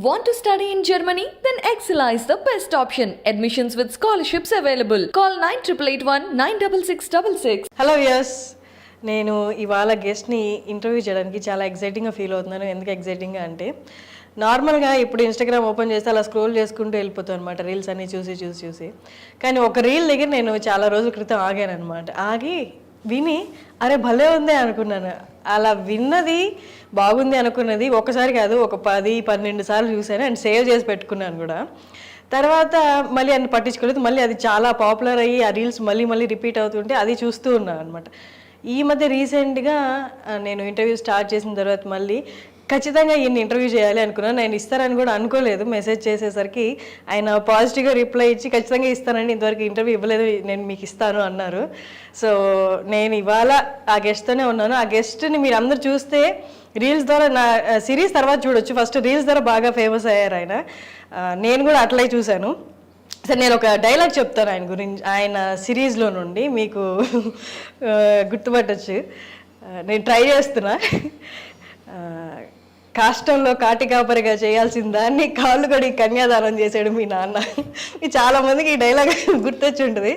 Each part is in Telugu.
Want to study in Germany? Then Excella is the best option. Admissions with scholarships available. Call 9881 96666. Hello yes నేను ఇవాళ గెస్ట్ని ఇంటర్వ్యూ చేయడానికి చాలా ఎక్సైటింగ్గా ఫీల్ అవుతున్నాను. ఎందుకు ఎక్సైటింగ్గా అంటే నార్మల్గా ఇప్పుడు ఇన్స్టాగ్రామ్ ఓపెన్ చేస్తే అలా స్క్రోల్ చేసుకుంటూ వెళ్ళిపోతాను అనమాట, రీల్స్ అన్నీ చూసి. కానీ ఒక రీల్ దగ్గర నేను చాలా రోజుల క్రితం ఆగాను అనమాట. ఆగి విని అరే భలే ఉంది అనుకున్నాను. అలా విన్నది బాగుంది అనుకున్నది ఒకసారి కాదు, ఒక 10-12 సార్లు చూశాను అండ్ సేవ్ చేసి పెట్టుకున్నాను కూడా. తర్వాత మళ్ళీ అన్ని పట్టించుకోలేదు. మళ్ళీ అది చాలా పాపులర్ అయ్యి ఆ రీల్స్ మళ్ళీ రిపీట్ అవుతుంటే అది చూస్తూ ఉన్నాను అనమాట. ఈ మధ్య రీసెంట్గా నేను ఇంటర్వ్యూ స్టార్ట్ చేసిన తర్వాత మళ్ళీ ఖచ్చితంగా ఈయన ఇంటర్వ్యూ చేయాలి అనుకున్నాను. నేను ఇస్తారని కూడా అనుకోలేదు. మెసేజ్ చేసేసరికి ఆయన పాజిటివ్గా రిప్లై ఇచ్చి ఖచ్చితంగా ఇస్తానండి, ఇంతవరకు ఇంటర్వ్యూ ఇవ్వలేదు, నేను మీకు ఇస్తాను అన్నారు. సో నేను ఇవాళ ఆ గెస్ట్తోనే ఉన్నాను. ఆ గెస్ట్ని మీరు అందరు చూస్తే రీల్స్ ద్వారా, నా సిరీస్ తర్వాత చూడొచ్చు, ఫస్ట్ రీల్స్ ద్వారా బాగా ఫేమస్ అయ్యారు ఆయన. నేను కూడా అట్లే చూశాను. సరే నేను ఒక డైలాగ్ చెప్తాను ఆయన గురించి, ఆయన సిరీస్లో నుండి మీకు గుర్తుపట్టచ్చు. నేను ట్రై చేస్తున్నా. కాష్టంలో కాటి కాపరిగా చేయాల్సిన దాన్ని కాళ్ళు కడిగి కన్యాదానం చేశాడు మీ నాన్న. ఈ చాలామందికి ఈ డైలాగ్ గుర్తొచ్చి ఉంటుంది.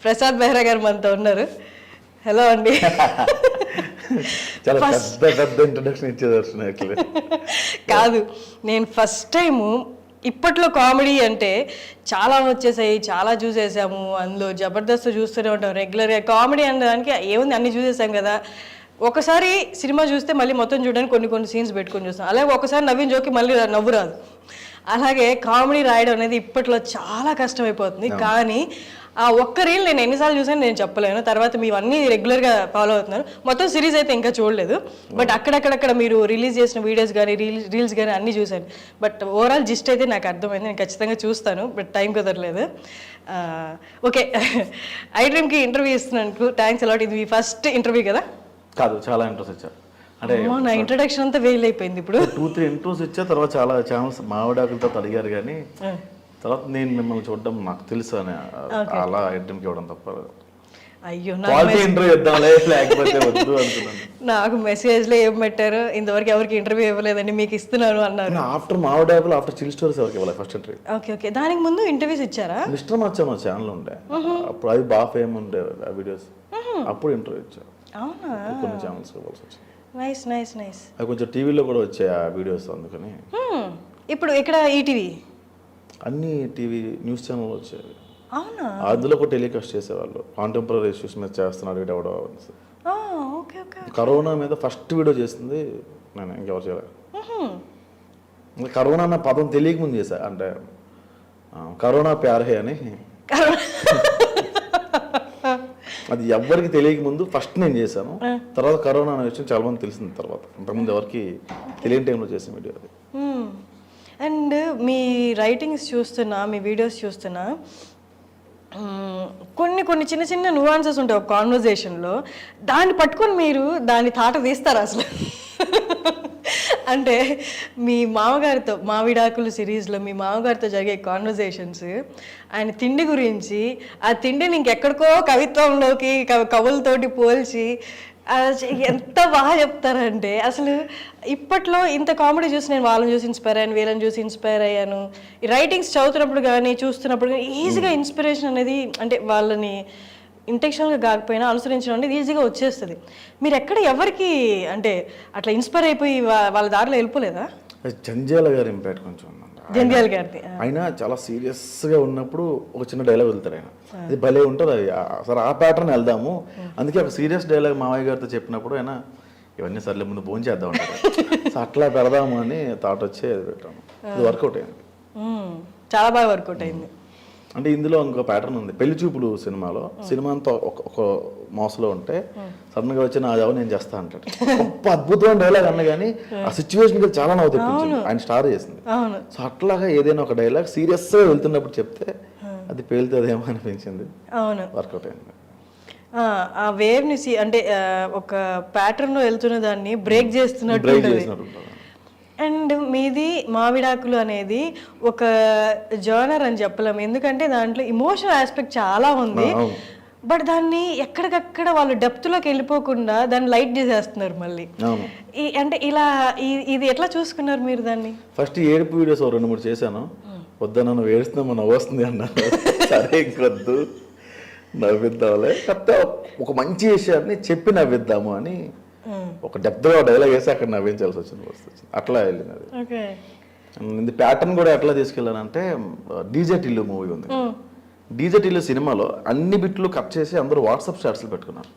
ప్రసాద్ బెహ్రా గారు మనతో ఉన్నారు. హలో అండి. కాదు, నేను ఫస్ట్ టైము ఇప్పట్లో కామెడీ అంటే చాలా వచ్చేసాయి, చాలా చూసేసాము. అందులో జబర్దస్త్ చూస్తూనే ఉంటాం రెగ్యులర్గా. కామెడీ అనడానికి ఏముంది, అన్నీ చూసేసాం కదా. ఒకసారి సినిమా చూస్తే మళ్ళీ మొత్తం చూడడానికి కొన్ని సీన్స్ పెట్టుకొని చూస్తాం. అలాగే ఒకసారి నవ్విన జోకి మళ్ళీ నవ్వు రాదు. అలాగే కామెడీ రాయడం అనేది ఇప్పట్లో చాలా కష్టమైపోతుంది. కానీ ఆ ఒక్క రీల్ నేను ఎన్నిసార్లు చూసాను నేను చెప్పలేను. తర్వాత మీరు అన్నీ రెగ్యులర్గా ఫాలో అవుతున్నారు. మొత్తం సిరీస్ అయితే ఇంకా చూడలేదు, బట్ అక్కడక్కడ మీరు రిలీజ్ చేసిన వీడియోస్ కానీ రీల్స్ కానీ అన్నీ చూశాను. బట్ ఓవరాల్ జిస్ట్ అయితే నాకు అర్థమైంది. నేను ఖచ్చితంగా చూస్తాను, బట్ టైం కుదరలేదు. ఓకే, ఐ డ్రీమ్కి ఇంటర్వ్యూ ఇస్తున్నందుకు థ్యాంక్స్ అలాట్. ఇది మీ ఫస్ట్ ఇంటర్వ్యూ కదా? కాదు, చాలా ఇంట్రెస్ట్ ఇచ్చారు. అంటే నా ఇంట్రడక్షన్ అంతా వేల్ అయిపోయింది. ఇప్పుడు 2-3 ఇంట్రెస్ట్ ఇచ్చా. తర్వాత చాలా ఛానల్స్ మావిడాకులతో అడిగారు, కానీ తర్వాత నేను మిమ్మల్ని చూడడం నాకు తెలుసు అని అలా ఐటమ్కి ఇవ్వడం తప్ప. అయ్యో, ఇంటర్వ్యూ ఇద్దాంలే, లేకపోతే వద్దు అనుకున్నాను. నాకు మెసేజ్లో ఏం పెట్టారు, ఇంతవరకు ఎవరికి ఇంటర్వ్యూ ఇవ్వలేదండి, మీకు ఇస్తున్నాను అన్నారు. ఆఫ్టర్ మావిడాకులు, ఆఫ్టర్ చిల్ స్టోరీస్ ఎవరికి ఇవ్వాలి ఫస్ట్ ఇంటర్వ్యూ. ఓకే, దానికి ముందు ఇంటర్వ్యూస్ ఇచ్చారా? మిస్టర్ మచ్చా మా ఛానల్ ఉండే అప్పుడు, అది బాగా ఫేమ్ ఉండే ఆ వీడియోస్. అప్పుడు ఇంటర్వ్యూ ఇచ్చారు. అవునా? కొన్ని ఛానల్స్ ఇవ్వాల్సి వచ్చింది. నైస్. అది కొంచెం టీవీలో కూడా వచ్చాయి ఆ వీడియోస్, అందుకని. ఇప్పుడు ఇక్కడ ఈటీవీ అన్ని టీవీ న్యూస్ ఛానల్ వచ్చాయి. అవునా? అందులో కూడా టెలికాస్ట్ చేసేవాళ్ళు. కాంటెంపరీ ఇష్యూస్ మీద చేస్తున్నాడు వీడెవడో. ఓకే. కరోనా మీద ఫస్ట్ వీడియో చేసింది నేను, ఇంకెవరు చేయలేదు. కరోనా అన్న పదం తెలియక ముందు చేశా. అంటే కరోనా ప్యారే అని, అది ఎవరికి తెలియక ముందు ఫస్ట్ నేను చేశాను. తర్వాత కరోనా అనే విషయం చాలా మంది తెలిసింది తర్వాత. అంతకుముందు ఎవరికి తెలియని టైంలో చేసిన వీడియో అది. అండ్ మీ రైటింగ్స్ చూస్తున్నా, మీ వీడియోస్ చూస్తున్నా, కొన్ని చిన్న నువాన్సెస్ ఉంటాయి ఒక కాన్వర్జేషన్లో. దాన్ని పట్టుకొని మీరు దాన్ని తాట తీస్తారు అసలు. అంటే మీ మామగారితో, మావిడాకులు సిరీస్లో మీ మామగారితో జరిగే కాన్వర్జేషన్స్, ఆయన తిండి గురించి, ఆ తిండిని ఇంకెక్కడికో కవిత్వంలోకి కవులతోటి పోల్చి ఎంత బాగా చెప్తారంటే అసలు. ఇప్పట్లో ఇంత కామెడీ చూసి నేను వాళ్ళని చూసి ఇన్స్పైర్ అయ్యాను, వీళ్ళని చూసి ఇన్స్పైర్ అయ్యాను. ఈ రైటింగ్స్ చదువుతున్నప్పుడు కానీ చూస్తున్నప్పుడు కానీ ఈజీగా ఇన్స్పిరేషన్ అనేది, అంటే వాళ్ళని ఇంటెన్షనల్గా కాకపోయినా అనుసరించడం అనేది ఈజీగా వచ్చేస్తుంది. మీరు ఎక్కడ ఎవరికి అంటే అట్లా ఇన్స్పైర్ అయిపోయి వాళ్ళ దారిలో వెళ్ళిపోలేదా? జంధ్యాల గారి ఇంపాక్ట్ కొంచెం ఉందండి. జంధ్యాల గారిది. ఆయన చాలా సీరియస్గా ఉన్నప్పుడు ఒక చిన్న డైలాగ్ వెళ్తారు ఆయన, అది భలే ఉంటుంది. అది సరే ఆ ప్యాటర్న్ వెళ్దాము. అందుకే ఒక సీరియస్ డైలాగ్ మావయ్య గారితో చెప్పినప్పుడు ఆయన ఇవన్నీ సర్లే ముందు ఫోన్ చేద్దాం అంటారు. సో అట్లా పెడదాము అని థాట్ వచ్చి అది పెట్టాము. ఇది వర్కౌట్ అయింది, చాలా బాగా వర్కౌట్ అయింది. అంటే ఇందులో ఇంకో ప్యాటర్న్ ఉంది. పెళ్లి చూపులు సినిమా అంతా ఒక మోసలో ఉంటే సడన్గా వచ్చి నా జాబ్ నేను చేస్తా అంటాడు. గొప్ప అద్భుతమైన డైలాగ్ అన్న కానీ ఆ సిచ్యువేషన్ చాలా నవ్వు తెప్పించింది, ఆయన స్టార్ చేసింది. సో అట్లాగా ఏదైనా ఒక డైలాగ్ సీరియస్గా వెళ్తున్నప్పుడు చెప్తే అది పేలుతుందేమో అనిపించింది. వర్కౌట్ అయింది. ఆ వేవ్ ని అంటే ఒక ప్యాటర్న్ లో వెళ్తున్న దాన్ని బ్రేక్ చేస్తున్నట్టు. అండ్ మీది మావిడాకులు అనేది ఒక జర్నర్ అని చెప్పలేము, ఎందుకంటే దాంట్లో ఇమోషనల్ ఆస్పెక్ట్ చాలా ఉంది. బట్ దాన్ని ఎక్కడికక్కడ వాళ్ళు డెప్త్లోకి వెళ్ళిపోకుండా దాన్ని లైట్ చేసేస్తున్నారు మళ్ళీ. అవును. అంటే ఇలా ఇది ఎట్లా చూసుకున్నారు మీరు దాన్ని? ఫస్ట్ ఏడుపు వీడియోస్ 2-3 చేశాను. వద్దా నన్ను ఏడుస్తున్నామో నవ్వు వస్తుంది అన్నారు. సరే ఇంకొద్దు, నవ్విద్దాంలే, కాకపోతే ఒక మంచి విషయాన్ని చెప్పి నవ్విద్దాము అని ఒక డెప్త్గా డైలాగ్ వేసి అక్కడ నవ్వించాల్సి వచ్చింది. అట్లా వెళ్ళింది అది. ఓకే. ఇది ప్యాటర్న్ కూడా ఎట్లా తీసుకెళ్ళానంటే, డీజే టిల్లు మూవీ ఉంది. డీజే టిల్లు సినిమాలో అన్ని బిట్లు కట్ చేసి అందరూ వాట్సాప్ స్టాటస్లు పెట్టుకున్నారు.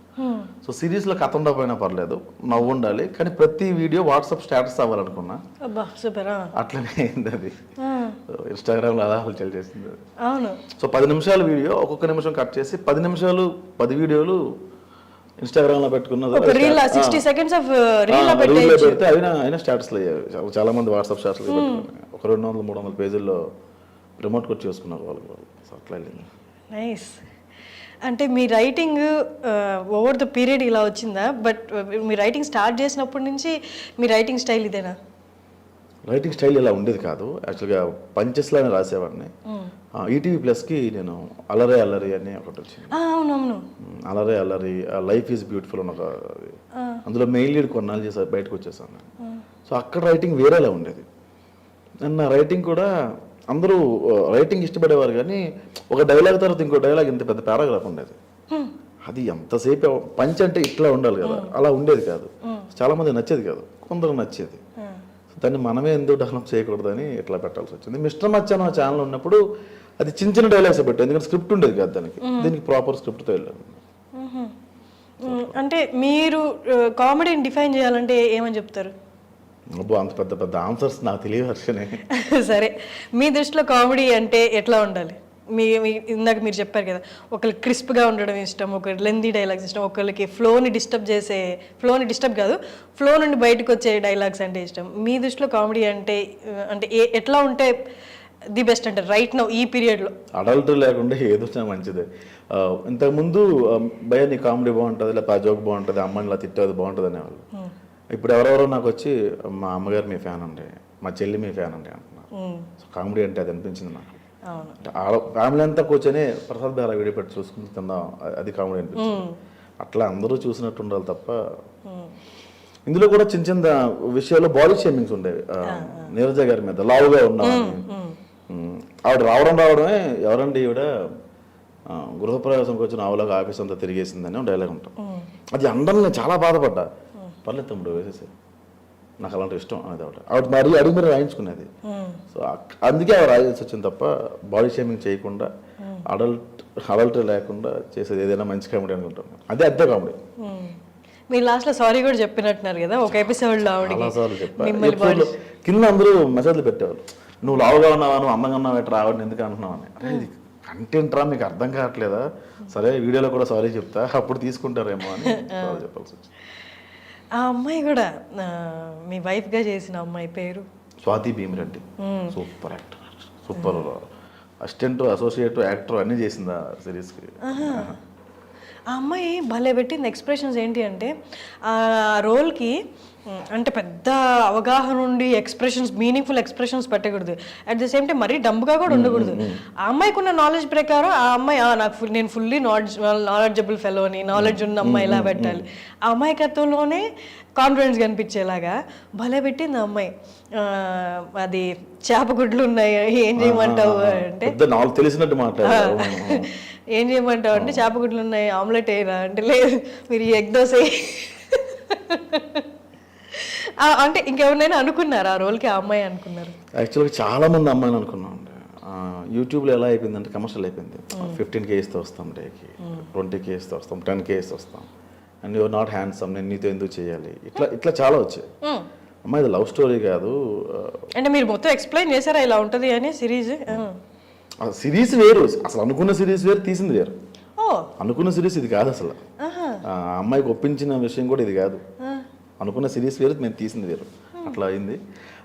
సో సిరీస్లో కథ ఉండకపోయినా పర్లేదు, నవ్వు ఉండాలి, కానీ ప్రతి వీడియో వాట్సాప్ స్టేటస్ అవ్వాలనుకున్నా. అబ్బా సూపర్. అట్లనే అయింది అది. ఇన్స్టాగ్రామ్లో అలా హల్చల్ చేసింది అది. అవును. సో 10 నిమిషాల వీడియో ఒక్కొక్క నిమిషం కట్ చేసి 10 నిమిషాలు 10 వీడియోలు ఇన్స్టాగ్రామ్లో పెట్టుకున్నది. 60 seconds ఆఫ్ రీల్ పెడితే అయినా స్టాటస్లు అయ్యాయి. చాలా మంది వాట్సాప్ స్టాటస్లు పెట్టుకున్నారు. ఒక 200-300 పేజీల్లో రిమోట్ కొట్టి చేసుకున్నారు వాళ్ళు. సో అట్లా వెళ్ళింది. నైస్. అంటే మీ రైటింగ్ ఓవర్ ద పీరియడ్ ఇలా వచ్చిందా? బట్ మీ రైటింగ్ స్టార్ట్ చేసినప్పటి నుంచి మీ రైటింగ్ స్టైల్ ఇదేనా? రైటింగ్ స్టైల్ ఇలా ఉండేది కాదు. యాక్చువల్గా పంచెస్లానే రాసేవాడిని. ఈటీవీ ప్లస్కి నేను అల్లరే అల్లరి అని ఒకటి వచ్చింది. అవునవును. అల్లరే అల్లరి, లైఫ్ ఈజ్ బ్యూటిఫుల్ అని ఒక, అందులో మెయిన్ లీడ్ కొన్నాళ్ళు చేసి బయటకు వచ్చేసాను. సో అక్కడ రైటింగ్ వేరేలా ఉండేది. నా రైటింగ్ కూడా అందరూ రైటింగ్ ఇష్టపడేవారు, కానీ ఒక డైలాగ్ తర్వాత ఇంకో డైలాగ్ ఇంత పెద్ద పారాగ్రాఫ్ ఉండేది. అది ఎంతసేపు పంచ్ అంటే ఇట్లా ఉండాలి కదా, అలా ఉండేది కాదు. చాలా మంది నచ్చేది కాదు, కొందరు నచ్చేది. దాన్ని మనమే ఎందుకు డెవలప్ చేయకూడదని ఇట్లా పెట్టాల్సి వచ్చింది. మిస్టర్ మచ్చాన్ ఛానల్ ఉన్నప్పుడు అది చిన్న చిన్న డైలాగ్స్ పెట్టాను, ఎందుకంటే స్క్రిప్ట్ ఉండేది కాదు దానికి. దీనికి ప్రాపర్ స్క్రిప్ట్తో వెళ్ళాను. అంటే మీరు కామెడీని డిఫైన్ చేయాలంటే ఏమని చెప్తారు? అబ్బో అంత పెద్ద పెద్ద ఆన్సర్స్ నాకు తెలియదు వర్షనే. సరే, మీ దృష్టిలో కామెడీ అంటే ఎట్లా ఉండాలి? ఇందాక మీరు చెప్పారు కదా, ఒకరికి క్రిస్ప్గా ఉండడం ఇష్టం, ఒకరికి లెందీ డైలాగ్స్ ఇష్టం, ఒకరికి ఫ్లోని డిస్టర్బ్ కాదు, ఫ్లో నుండి బయటకు వచ్చే డైలాగ్స్ అంటే ఇష్టం. మీ దృష్టిలో కామెడీ అంటే ఎట్లా ఉంటే ది బెస్ట్ అంటే రైట్ నౌ ఈ పీరియడ్లో? అడల్ట్ లేకుండా ఏదో మంచిదే. ఇంతకుముందు భయ నీ కామెడీ బాగుంటుంది, లేకపోతే ఆ జోక్ బాగుంటుంది, అమ్మని ఇలా తిట్టేది బాగుంటుంది అనేవాళ్ళు. ఇప్పుడు ఎవరెవరో నాకు వచ్చి మా అమ్మగారు మీ ఫ్యాన్ అండి, మా చెల్లి మీ ఫ్యాన్ అండి అంటున్నారు. సో కామెడీ అంటే అది అనిపించింది నాకు. అంటే ఫ్యామిలీ అంతా కూర్చొని ప్రసాద్ గారు వీడియో పెట్టి చూసుకుని తిందాం, అది కామెడీ అనిపించింది. అట్లా అందరూ చూసినట్టు ఉండాలి తప్ప. ఇందులో కూడా చిన్న చిన్న విషయాల్లో బాడీ షేమింగ్స్ ఉండేవి. నీరజ గారి మీద లావుగా ఉన్నామని, ఆవిడ రావడమే ఎవరండి ఈవిడ గృహప్రవేశంకి వచ్చిన ఆవులాగా ఆఫీస్ అంతా తిరిగేసిందని డైలాగ్ ఉంటాం. అది అందరిని చాలా బాధపడ్డా. పర్లేదు తమ్ముడు వేసేసి, నాకు అలాంటి ఇష్టం అనేది ఆవిడ మరీ అడిగి మరి రాయించుకునేది. సో అందుకే ఆవిడ రాయాల్సి వచ్చింది తప్ప బాడీ షేమింగ్ చేయకుండా, అడల్ట్ లేకుండా చేసేది ఏదైనా మంచి కామెడీ అనుకుంటాను. అదే అంతే కామెడీ. మీరు లాస్ట్లో సారీ కూడా చెప్పినట్టున్నారు కదా ఒక ఎపిసోడ్లో. ఆవిడ కింద అందరూ మెసేజ్లు పెట్టేవాళ్ళు, నువ్వు లావుగా ఉన్నావా, నువ్వు అందంగా ఉన్నావు, ఎట్లా ఆవిడని ఎందుకు అంటున్నావు అని. అరే ఇది కంటెంట్ రా, మీకు అర్థం కావట్లేదా? సరే వీడియోలో కూడా సారీ చెప్తా, అప్పుడు తీసుకుంటారేమో అని చెప్పాల్సి వచ్చింది. ఆ అమ్మాయి కూడా మీ వైఫ్గా చేసిన అమ్మాయి పేరు Swathi Bhimireddy. Super actor, super assistant, associate, actor అన్నీ చేసింది ఆ సిరీస్కి. ఆ అమ్మాయి భలే పెట్టింది ఎక్స్ప్రెషన్స్. ఏంటి అంటే ఆ రోల్కి అంటే పెద్ద అవగాహన ఉండి ఎక్స్ప్రెషన్స్, మీనింగ్ఫుల్ ఎక్స్ప్రెషన్స్ పెట్టకూడదు, అట్ ద సేమ్ టైం మరీ డంబ్గా కూడా ఉండకూడదు. ఆ అమ్మాయికి ఉన్న నాలెడ్జ్ ప్రకారం ఆ అమ్మాయి నేను ఫుల్లీ నాలెడ్జబుల్ ఫెలో అని, నాలెడ్జ్ ఉన్న అమ్మాయి ఇలా పెట్టాలి. ఆ అమాయకత్వంలోనే కాన్ఫిడెన్స్ కనిపించేలాగా భలే పెట్టింది ఆ అమ్మాయి. అది చేపగుడ్లు ఉన్నాయి, ఏం చేయమంటావు అంటే తెలిసినట్టు మాట్లాడారు. ఏం చేయమంటావు అంటే చేపగుడ్లు ఉన్నాయి, ఆమ్లెట్ వేయరా అంటే లేదు మీరు ఎగ్ దోశ. అంటే ఇంకెవరినైనా అనుకున్నారు ఆ రోల్కి? ఆ అమ్మాయి అనుకున్నారు? యాక్చువల్గా చాలా మంది అమ్మాయిని అనుకున్నాం అండి. యూట్యూబ్లో ఎలా అయిపోయిందంటే కమర్షియల్ అయిపోయింది. 15K ఇస్తూ వస్తాం డేకి, 20K ఇస్తూ వస్తాం, 10K ఇస్తూ వస్తాం, అండ్ యువర్ నాట్ హ్యాండ్సమ్, నేను నీతో ఎందుకు చేయాలి, ఇట్లా చాలా వచ్చాయి. అమ్మాయి ఇది లవ్ స్టోరీ కాదు. అంటే మీరు మొత్తం ఎక్స్ప్లెయిన్ చేశారా ఇలా ఉంటుంది అని సిరీస్? సిరీస్ వేరు, అసలు అనుకున్న సిరీస్ వేరు, తీసింది వేరు. అనుకున్న సిరీస్ ఇది కాదు అసలు. ఆ అమ్మాయికి ఒప్పించిన విషయం కూడా ఇది కాదు. అనుకున్న సిరీస్ వేరు, మేము తీసింది వేరు. అట్లా అయింది.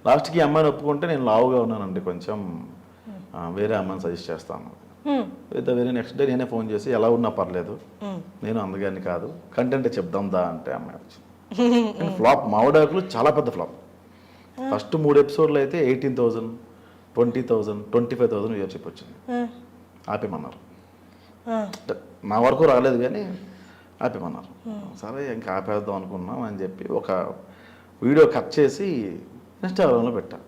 లాస్ట్కి ఈ అమ్మాయిని ఒప్పుకుంటే నేను లావుగా ఉన్నానండి కొంచెం, వేరే అమ్మాయిని సజెస్ట్ చేస్తాను. అయితే వేరే నెక్స్ట్ డే నేనే ఫోన్ చేసి ఎలా ఉన్నా పర్లేదు, నేను అందగాన్ని కాదు, కంటెంట్ చెప్దాం దా అంటే అమ్మాయి వచ్చింది. ఫ్లాప్, మామిడాకులు చాలా పెద్ద ఫ్లాప్. ఫస్ట్ 3 ఎపిసోడ్లు అయితే 18,000, 20,000, 25,000 వ్యూవర్షిప్ వచ్చింది. ఆపేమన్నారు. నా వరకు రాలేదు కానీ ఆపేమన్నారు. సరే ఇంకా ఆపేద్దాం అనుకున్నాం అని చెప్పి ఒక వీడియో కట్ చేసి ఇన్స్టాగ్రామ్లో పెట్టా.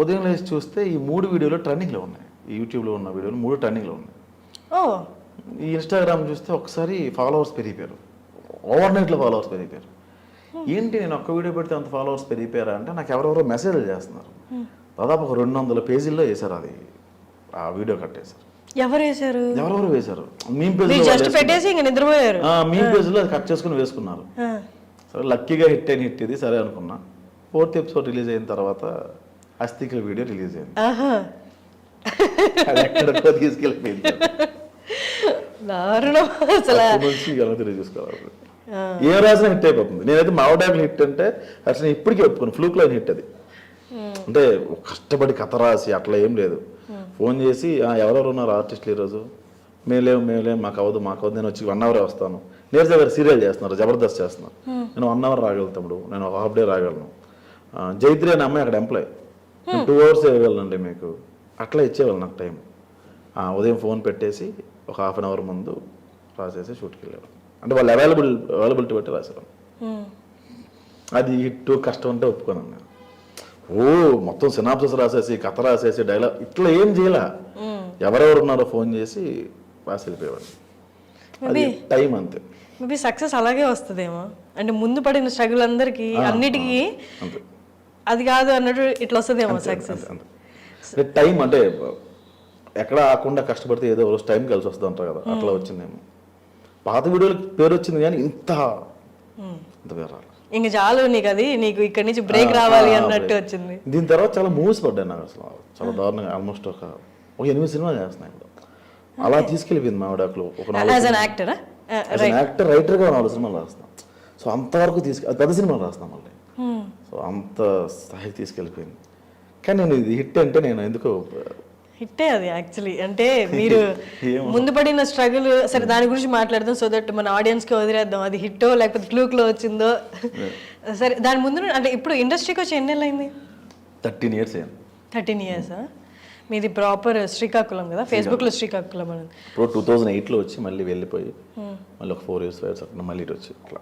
ఉదయం లేచి చూస్తే ఈ 3 వీడియోలు ట్రెండింగ్లో ఉన్నాయి. ఈ యూట్యూబ్లో ఉన్న వీడియోలు 3 ట్రెండింగ్లో ఉన్నాయి. ఈ ఇన్స్టాగ్రామ్ చూస్తే ఒకసారి ఫాలోవర్స్ పెరిగిపోయారు, ఓవర్ నైట్లో ఫాలోవర్స్ పెరిగిపోయారు. ఏంటి నేను ఒక్క వీడియో పెడితే అంత ఫాలోవర్స్ పెరిగిపోయారా అంటే నాకు ఎవరెవరో మెసేజ్లు చేస్తున్నారు. దాదాపు ఒక 200 పేజీల్లో వేశారు, అది ఆ వీడియో కట్టేశారు. ఎవరెవరు వేశారు, మీమ్ నిద్రపోయారు, మీమ్ పేజ్లో అది కట్ చేసుకుని వేసుకున్నారు. సరే లక్కీగా హిట్ అయిన హిట్ ఇది సరే అనుకున్నా. 4th ఎపిసోడ్ రిలీజ్ అయిన తర్వాత అస్థికల వీడియో రిలీజ్ అయింది. అది ఎక్కడికో తీసుకెళ్ళిపోయింది. చూసుకోవాలి ఏ రాసిన హిట్ అయిపోతుంది. నేనైతే మావడాకులు హిట్ అంటే అసలు ఇప్పటికీ ఒప్పుకోను, ఫ్లూక్ లైన్ హిట్ అది. అంటే కష్టపడి కథ రాసి అట్లా ఏం లేదు. ఫోన్ చేసి ఎవరెవరు ఉన్నారు ఆర్టిస్టులు ఈరోజు, మేమేం మాకు అవ్వదు నేను వచ్చి 1 hour వస్తాను. నీరజ గారు సీరియల్ చేస్తున్నారు, జబర్దస్త్ చేస్తున్నారు, నేను 1 hour రాగలను తమ్ముడు, నేను ఒక హాఫ్ డే రాగలను. జైత్రి అనే అమ్మాయి అక్కడ ఎంప్లాయ్, నేను 2 hours ఇవ్వగలనండి మీకు, అట్లా ఇచ్చేవాళ్ళు నాకు టైం. ఉదయం ఫోన్ పెట్టేసి ఒక 1/2 hour ముందు రాసేసి షూట్కి వెళ్ళారు. అంటే వాళ్ళు అవైలబిలిటీ బట్టి రాశారు. అది హిట్ కష్టం అంటే ఒప్పుకోను నేను. మొత్తం సినాప్సిస్ రాసేసి కథ రాసేసి డైలాగ్ ఇట్లా ఏం చేయాల, ఎవరెవరు ఉన్నారో ఫోన్ చేసి రాసి వెళ్ళిపోయేవాడు. అది టైం అంతే. మేబీ సక్సెస్ అలాగే వస్తుందేమో, అంటే ముందు పడిన స్ట్రగుల్ అందరికి అన్నిటికీ అది కాదు అన్నట్టు ఇట్లా వస్తుందేమో సక్సెస్. టైం అంటే ఎక్కడ ఆకుండా కష్టపడితే ఏదో రోజు టైం కలిసి వస్తుంది అంటారు కదా, అట్లా వచ్చిందేమో. పాత వీడియోలకి పేరు వచ్చింది కానీ ఇంత పేరు రాలేదు. ఇంక చాలు నీకు, అది నీకు ఇక్కడి నుంచి బ్రేక్ రావాలి అన్నట్టు వచ్చింది. దీని తర్వాత చాలా మూవీస్ పడ్డాయి నాకు, అసలు చాలా దారుణంగా. ఆల్మోస్ట్ ఒక 8 సినిమాలు చేస్తున్నాయి ఇప్పుడు. అలా తీసుకెళ్ళిపోయింది మా ఆవిడకులు. ఒక యాక్టర్ రైటర్గా 4 సినిమాలు రాస్తున్నాం. సో అంతవరకు అది పెద్ద సినిమాలు రాస్తున్నాం మళ్ళీ. సో అంత స్థాయికి తీసుకెళ్ళిపోయింది. కానీ నేను ఇది హిట్ అంటే నేను ఎందుకో హిట్టే అది యాక్చువల్లీ. అంటే మీరు ముందు పడిన స్ట్రగుల్, సరే దాని గురించి మాట్లాడదాం, సో దట్ మన ఆడియన్స్కి వదిలేద్దాం అది హిట్టో లేకపోతే ఫ్లూక్లో వచ్చిందో. సరే దాని ముందు అంటే ఇప్పుడు ఇండస్ట్రీకి వచ్చి ఎన్ని నెలలు అయింది? 13 years అయింది. 13 years. మీది ప్రాపర్ శ్రీకాకుళం కదా, ఫేస్బుక్లో శ్రీకాకుళం అని. ఇప్పుడు 2008లో వచ్చి మళ్ళీ వెళ్ళిపోయి మళ్ళీ ఒక 4 years అట్లా మళ్ళీ వచ్చి ఇట్లా.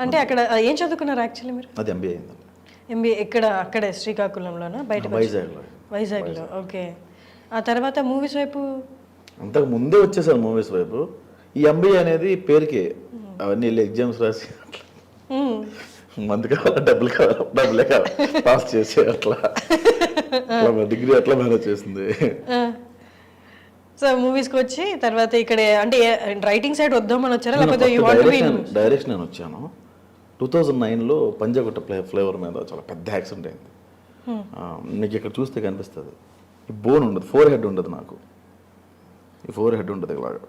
అంటే అక్కడ ఏం చదువుకున్నారు యాక్చువల్లీ మీరు? అది ఎంబీఏ అయిందండి. ఎంబీఏ అక్కడే శ్రీకాకుళంలోనా? బయట వైజాగ్లో. ఓకే. ఆ తర్వాత మూవీస్ వైపు అంతకు ముందే వచ్చేసాను మూవీస్ వైపు. ఈ ఎంబీఏ అనేది పేరుకే, అవన్నీ వెళ్ళి ఎగ్జామ్స్ రాసి మందు కావాలా డబ్బులే కావాలి పాస్ చేసే అట్లా డిగ్రీ అట్లా మేనేజ్ చేసింది. సో మూవీస్కి వచ్చి తర్వాత ఇక్కడ అంటే రైటింగ్ సైడ్ వద్దామని వచ్చారా లేకపోతే డైరెక్షన్ నేను వచ్చాను. 2009లో పంజాగుట్ట ఫ్లేవర్ మీద చాలా పెద్ద యాక్సిడెంట్ అయింది. నీకు ఇక్కడ చూస్తే కనిపిస్తుంది, ఈ బోన్ ఉండదు, 4 head ఉండదు నాకు, ఈ 4 head ఉండదు ఇలాగా,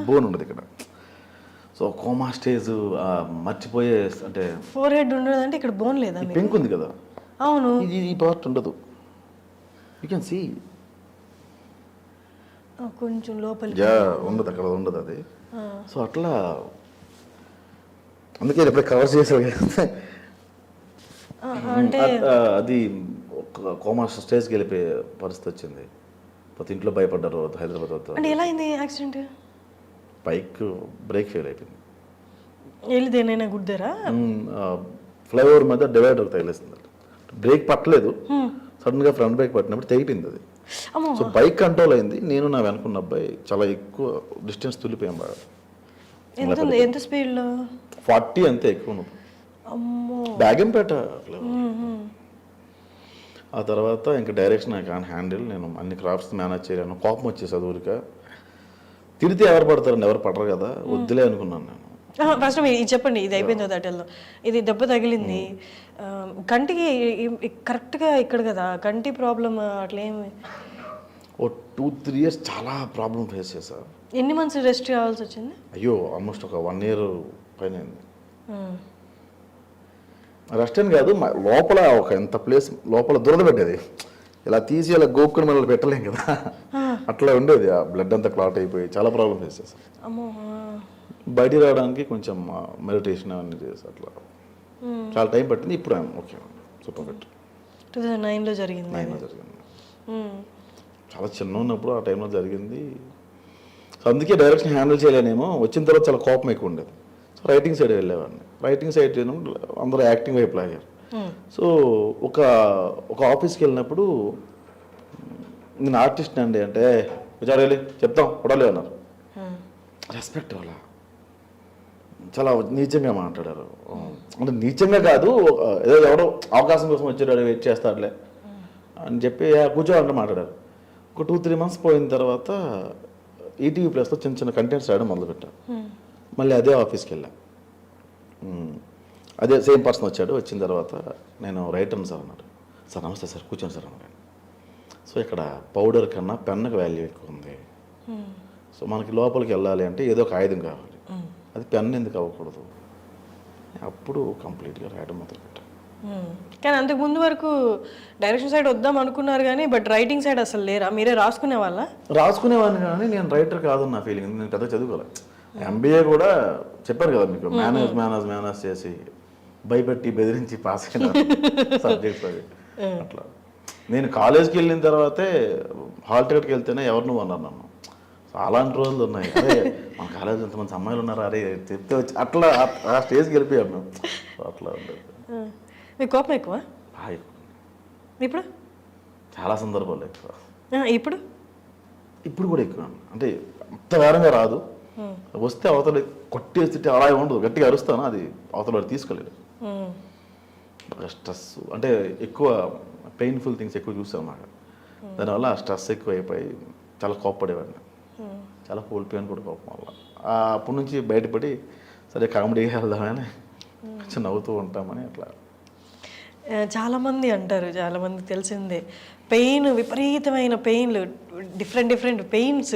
బోన్ ఉండదు ఇక్కడ. సో కోమా స్టేజ్ మర్చిపోయే, అంటే 4 head ఉండదు అంటే ఇక్కడ బోన్ లేదా? పెంక్ ఉంది కదా, అవును, ఈ పార్ట్ ఉండదు. యూ కెన్ సీ కొంచెం లోపల ఉండదు, అక్కడ ఉండదు అది. సో అట్లా అందుకే ఎప్పుడు కవర్ చేసావు అంటే అది కోమా స్టేజ్కి వెళ్ళిపోయే పరిస్థితి వచ్చింది. ప్రతి ఇంట్లో భయపడ్డారు హైదరాబాద్. అంటే ఎలా అయింది యాక్సిడెంట్? బైక్ బ్రేక్ ఫెయిల్ అయిపోయింది. వెళ్ళిదేనైనా గుద్దారా? ఫ్లైఓవర్ మీద డివైడర్ తగిలేసింది. బ్రేక్ పట్టలేదు, సడన్గా ఫ్రంట్ బ్రేక్ పట్టినప్పుడు తెగిపోయింది అది. సో బైక్ కంట్రోల్ అయింది, నేను నా వెనుకున్న అబ్బాయి చాలా ఎక్కువ డిస్టెన్స్ తుల్లిపోయాం బాగా. ఎంత స్పీడ్లో? 40 అంతే, ఎక్కువ. బ్యాగంపేట. ఆ తర్వాత ఇంకా డైరెక్షన్ ఐ కాన్ హ్యాండిల్, నేను అన్ని క్రాఫ్ట్స్ మేనేజ్ చేయలేను. కోపం వచ్చేసి అది ఊరిక తిడితే ఎవరు పడతారండి, ఎవరు పడరు కదా, వద్దులే అనుకున్నాను నేను. ఫస్ట్ ఇది చెప్పండి, ఇది అయిపోయింది దాటల్లో, ఇది దెబ్బ తగిలింది కంటికి కరెక్ట్గా ఇక్కడ కదా, కంటి ప్రాబ్లం అట్లా ఏమి? ఓ 2-3 years చాలా ప్రాబ్లం ఫేస్ చేశాను. ఎన్ని మంత్స్ రెస్ట్ కావాల్సి వచ్చింది? అయ్యో ఆల్మోస్ట్ ఒక 1 year పైన అయింది. రెస్ట్ అని కాదు, లోపల ఒక ఎంత ప్లేస్ లోపల దురద పెట్టేది, ఇలా తీసి ఇలా గోక్కుని మనల్ని పెట్టలేం కదా, అట్లా ఉండేది. ఆ బ్లడ్ అంతా క్లాట్ అయిపోయి చాలా ప్రాబ్లం ఫేస్ చేశాను. బయటికి రావడానికి కొంచెం మెడిటేషన్ అవన్నీ చేసి అట్లా చాలా టైం పట్టింది. ఇప్పుడు ఓకే, సూపర్ ఫిట్. 2009లో జరిగింది. చాలా చిన్న ఉన్నప్పుడు ఆ టైంలో జరిగింది. సో అందుకే డైరెక్షన్ హ్యాండిల్ చేయలేనేమో, వచ్చిన తర్వాత చాలా కోపం ఎక్కువ ఉండేది. సో రైటింగ్ సైడ్ వెళ్ళేవాడిని. రైటింగ్ సైడ్ అందరూ యాక్టింగ్ వైపు లాగారు. సో ఒక ఆఫీస్కి వెళ్ళినప్పుడు నేను ఆర్టిస్ట్ అండి అంటే విచారాలి చెప్తాం కొడాలి అన్నారు. రెస్పెక్ట్ వల్ల చాలా నీచంగా మాట్లాడారు. అంటే నీచంగా కాదు, ఏదో ఎవడో అవకాశం కోసం వచ్చాడు వెయిట్ చేస్తాడులే అని చెప్పి కూర్చోవాలంటే మాట్లాడారు. ఒక 2-3 months పోయిన తర్వాత ఈటీవీ ప్లస్లో చిన్న చిన్న కంటెంట్స్ రాయడం మొదలుపెట్టాను. మళ్ళీ అదే ఆఫీస్కి వెళ్ళాను. అదే సేమ్ పర్సన్ వచ్చాడు. వచ్చిన తర్వాత నేను రైటర్ని సార్ అన్నాడు. సార్ నమస్తే సార్, కూర్చోండి సార్ అన్నాడు. సో ఇక్కడ పౌడర్ కన్నా పెన్నుకి వాల్యూ ఎక్కువ ఉంది. సో మనకి లోపలికి వెళ్ళాలి అంటే ఏదో ఒక ఆయుధం కావాలి, అది పెన్ను ఎందుకు అవ్వకూడదు? అప్పుడు కంప్లీట్గా రాయడం మొదలుపెట్టాను. కానీ అంతకు ముందు వరకు డైరెక్షన్ సైడ్ వద్దాం అనుకున్నారు కానీ బట్ రైటింగ్ సైడ్ అసలు లేరా? మీరే రాసుకునే వాళ్ళ? రాసుకునేవాడిని కానీ నేను రైటర్ కాదు నా ఫీలింగ్. నేను పెద్ద చదువుకోవాలి. ఎంబీఏ కూడా చెప్పారు కదా మీకు, మేనేజ్ చేసి భయపెట్టి బెదిరించి పాస్ అయిన సబ్జెక్ట్స్ అవి. అట్లా నేను కాలేజ్కి వెళ్ళిన తర్వాతే హాల్ టికెట్కి వెళ్తేనే ఎవరు నువ్వు అన్నారు నన్ను. సో అలాంటి రోజులు ఉన్నాయి. అదే మన కాలేజ్ ఎంతమంది అమ్మాయిలు ఉన్నారు, అరే చెప్తే వచ్చి అట్లా ఆ స్టేజ్కి వెళ్ళిపోయాం మేము. అట్లా ఉండేది. మీకు కోపం ఎక్కువ? ఇప్పుడు చాలా సందర్భాలు ఎక్కువ. ఇప్పుడు కూడా ఎక్కువ. అంటే అంత వేరంగా రాదు. వస్తే అవతల కొట్టేస్తే అలా ఉండదు, గట్టిగా అరుస్తాను, అది అవతల వాడు తీసుకోలేదు. స్ట్రెస్ అంటే ఎక్కువ పెయిన్ఫుల్ థింగ్స్ ఎక్కువ చూసాను నాకు. దానివల్ల ఆ స్ట్రెస్ ఎక్కువ అయిపోయి చాలా కోప్పడేవాడిని. చాలా కోల్పోయాను కూడా కోపం వల్ల. అప్పటి నుంచి బయటపడి సరే కామెడీ వెళ్దామని కొంచెం నవ్వుతూ ఉంటామని అట్లా. చాలామంది అంటారు, చాలామంది తెలిసిందే, విపరీతమైన పెయిన్లు, డిఫరెంట్ పెయిన్స్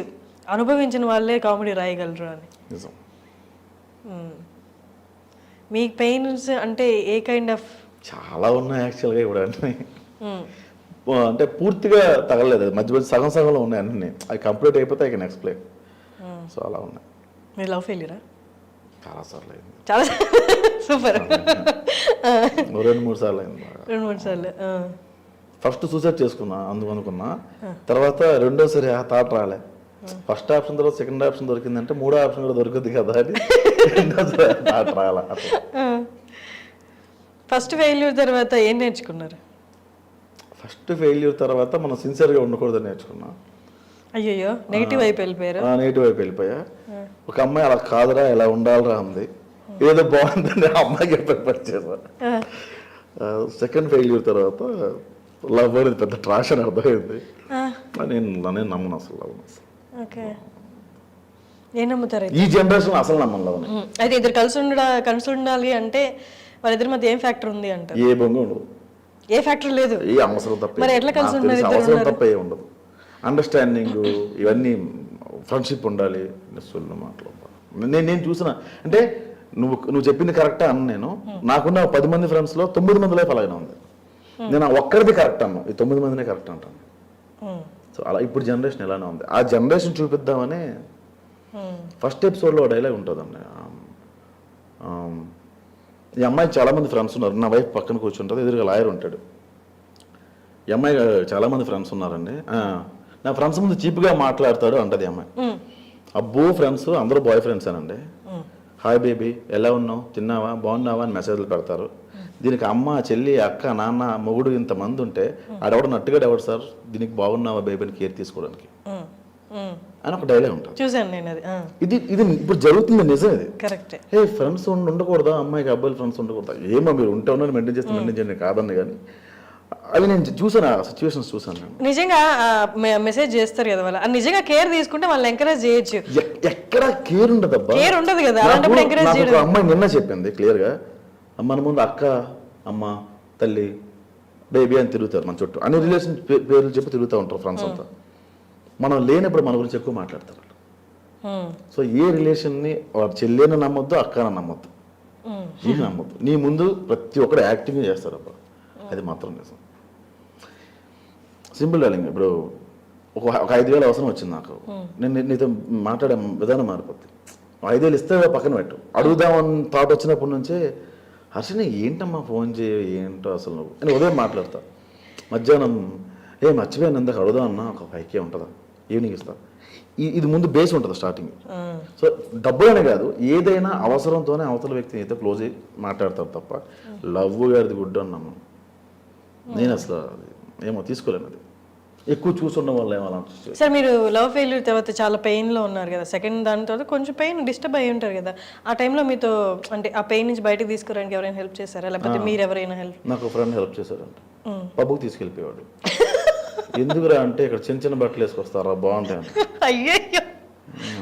అనుభవించిన వాళ్ళే కామెడీ రాయగలరు అని. నిజం. మీ పెయిన్స్ అంటే ఏ కైండ్ ఆఫ్? చాలా ఉన్నాయి యాక్చువల్గా ఇప్పుడు అన్నీ. అంటే పూర్తిగా తగలలేదు, మధ్య సగం సగంలో ఉన్నాయి అన్నీ. అవి కంప్లీట్ అయిపోతే ఐ కెన్ ఎక్స్ప్లెయిన్. సో అలా ఉన్నాయి. మీరు లవ్ ఫెయిల్యూరా? చాలాసార్లు అయింది. చాలా సూపర్. 2-3 సార్లు అయింది. 2-3 సార్లు. ఫస్ట్ సూసైడ్ చేసుకున్నా అనుకున్నా. తర్వాత రెండోసారి ఆ థాట్ రాలే. ఫస్ట్ ఆప్షన్ తర్వాత సెకండ్ ఆప్షన్ దొరికిందంటే మూడో ఆప్షన్ కూడా దొరుకుతుంది కదా అని రెండోసారి థాట్ రాలే. ఫస్ట్ ఫెయిల్యూర్ తర్వాత ఏం నేర్చుకున్నారు? ఫస్ట్ ఫెయిల్యూర్ తర్వాత మనం సిన్సియర్గా ఉండకూడదని నేర్చుకున్నా. అయ్యో, నెగిటివ్ వైపు వెళ్ళిపోయారు? నెగిటివ్ వైపు వెళ్ళిపోయా. ఒక అమ్మాయి అలా కాదురా ఇలా ఉండాలిరా అంది, ఏదో బాగుందని ఆ అమ్మాయికి ప్రిపేర్ చేశా. సెకండ్ ఫెయిల్యూర్ తర్వాత లవ్ అనేది పెద్ద ట్రాష్ అని అర్థమైంది. నేను నమ్మను అసలు లవ్. ఓకే, ఏం నమ్ముతారు ఈ జనరేషన్ అసలు నమ్మను లవ్. అయితే ఇద్దరు కలిసి ఉండాలి అంటే వాళ్ళిద్దరి మధ్య ఏం ఫ్యాక్టర్ ఉంది అంటారు? ఏ బొంగు ఉండదు, ఏ ఫ్యాక్టర్ లేదు. ఏ అవసరం తప్ప. మరి ఎట్లా కలిసి ఉన్నారు? అవసరం తప్ప ఏ ఉండదు. అండర్స్టాండింగ్ ఇవన్నీ ఫ్రెండ్షిప్ ఉండాలి. నేను చూసిన అంటే నువ్వు చెప్పింది కరెక్టా అన్న. నేను నాకున్న 10 మంది ఫ్రెండ్స్లో 9 మంది లైఫ్ అలాగే ఉంది. నేను ఒక్కరిది కరెక్ట్ అన్నాను, ఈ 9 మందినే కరెక్ట్ అంటాను. సో అలా ఇప్పుడు జనరేషన్ ఎలానే ఉంది. ఆ జనరేషన్ చూపిద్దామని ఫస్ట్ ఎపిసోడ్లో డైలాగ్ ఉంటుందండి. ఈ అమ్మాయికి చాలామంది ఫ్రెండ్స్ ఉన్నారు. నా వైఫ్ పక్కన కూర్చుంటుంది, ఎదురుగా లాయర్ ఉంటాడు. ఈ అమ్మాయి చాలామంది ఫ్రెండ్స్ ఉన్నారండి, నా ఫ్రెండ్స్ ముందు చీప్గా మాట్లాడతాడు అంటది అమ్మాయి. అబ్బో ఫ్రెండ్స్ అందరూ బాయ్ ఫ్రెండ్స్ అనండి. హాయ్ బేబీ, ఎలా ఉన్నావు, తిన్నావా, బాగున్నావా అని మెసేజ్లు పెడతారు. దీనికి అమ్మ, చెల్లి, అక్క, నాన్న, మొగుడు ఇంతమంది ఉంటే ఆడెవడు నట్టుగా ఎవడు సార్ దీనికి బాగున్నావా బేబీని కేర్ తీసుకోవడానికి అని ఒక డైలాగ్ ఉంటుంది. చూసాను నేను అది. ఇది ఇప్పుడు జరుగుతుంది, నిజం ఇది. కరెక్ట్. ఏ ఫ్రెండ్స్ ఉండకూడదా, అమ్మాయికి అబ్బాయిలు ఫ్రెండ్స్ ఉండకూడదా? ఏమో మీరు ఉంటే ఉన్నారు, మెయింటైన్ చేయండి కాదండి. కానీ అవి నేను చూసాను, ఆ సిచ్యువేషన్స్ చూసాను నేను. నిజంగా మెసేజ్ చేస్తారు కదా వాళ్ళు, నిజంగా కేర్ తీసుకుంటే వాళ్ళు ఎంకరేజ్ చేయొచ్చు. ఎక్కడ కేర్ ఉండదు అబ్బా, కేర్ ఉండదు కదా అలాంటప్పుడు ఎంకరేజ్ చేయడం. అమ్మాయి నిన్న చెప్పింది క్లియర్గా, మన ముందు అక్క, అమ్మ, తల్లి, బేబీ అని తిరుగుతారు మన చుట్టూ. అన్ని రిలేషన్ పేర్లు చెప్పి తిరుగుతూ ఉంటారు ఫ్రెండ్స్ అంతా. మనం లేనప్పుడు మన గురించి ఎక్కువ మాట్లాడతారు. సో ఏ రిలేషన్ని వాడు చెల్లిని నమ్మొద్దు, అక్కని నమ్మొద్దు, ఏమి నమ్మొద్దు. నీ ముందు ప్రతి ఒక్కరు యాక్టింగ్ చేస్తారబ్బా, అది మాత్రం నిజం. సింపుల్ డార్లింగ్, ఇప్పుడు ఒక 5,000 అవసరం వచ్చింది నాకు, నేను నీతో మాట్లాడే విధానం మారిపోద్ది. 5,000 ఇస్తే పక్కన పెట్టు, అడుగుదామని థాట్ వచ్చినప్పటి నుంచే హర్షని ఏంటమ్మా ఫోన్ చేయ, ఏంటో అసలు నువ్వు నేను ఉదయం మాట్లాడతా, మధ్యాహ్నం మర్చిపోయాను ఇందాక అడుగుదాం అన్నా, ఒక 5K ఉంటుందా, ఈవినింగ్ ఇస్తా, ఇది ముందు బేస్ ఉంటుంది స్టార్టింగ్. సో డబ్బులనే కాదు, ఏదైనా అవసరంతోనే అవతల వ్యక్తిని అయితే క్లోజ్ అయ్యి మాట్లాడతారు తప్ప లవ్ గారిది గుడ్ అన్నాము నేను అసలు ఏమో తీసుకోలేను. అది ఎక్కువ చూసుండడం వల్ల ఏమో అలా. సార్ మీరు లవ్ ఫెయిల్యూర్ తర్వాత చాలా పెయిన్లో ఉన్నారు కదా, సెకండ్ దాని తర్వాత కొంచెం పెయిన్ డిస్టర్బ్ అయ్యి ఉంటారు కదా, ఆ టైంలో మీతో అంటే ఆ పెయిన్ నుంచి బయటకు తీసుకురావడానికి ఎవరైనా హెల్ప్ చేశారా, లేకపోతే మీరు ఎవరైనా హెల్ప్? నాకు ఫ్రెండ్ హెల్ప్ చేశారంట, పబ్బుకి తీసుకెళ్ళిపోయాడు. ఎందుకురా అంటే ఇక్కడ చిన్న చిన్న బట్టలు వేసుకొస్తారా బాగుంటాయి అంటే. అయ్యో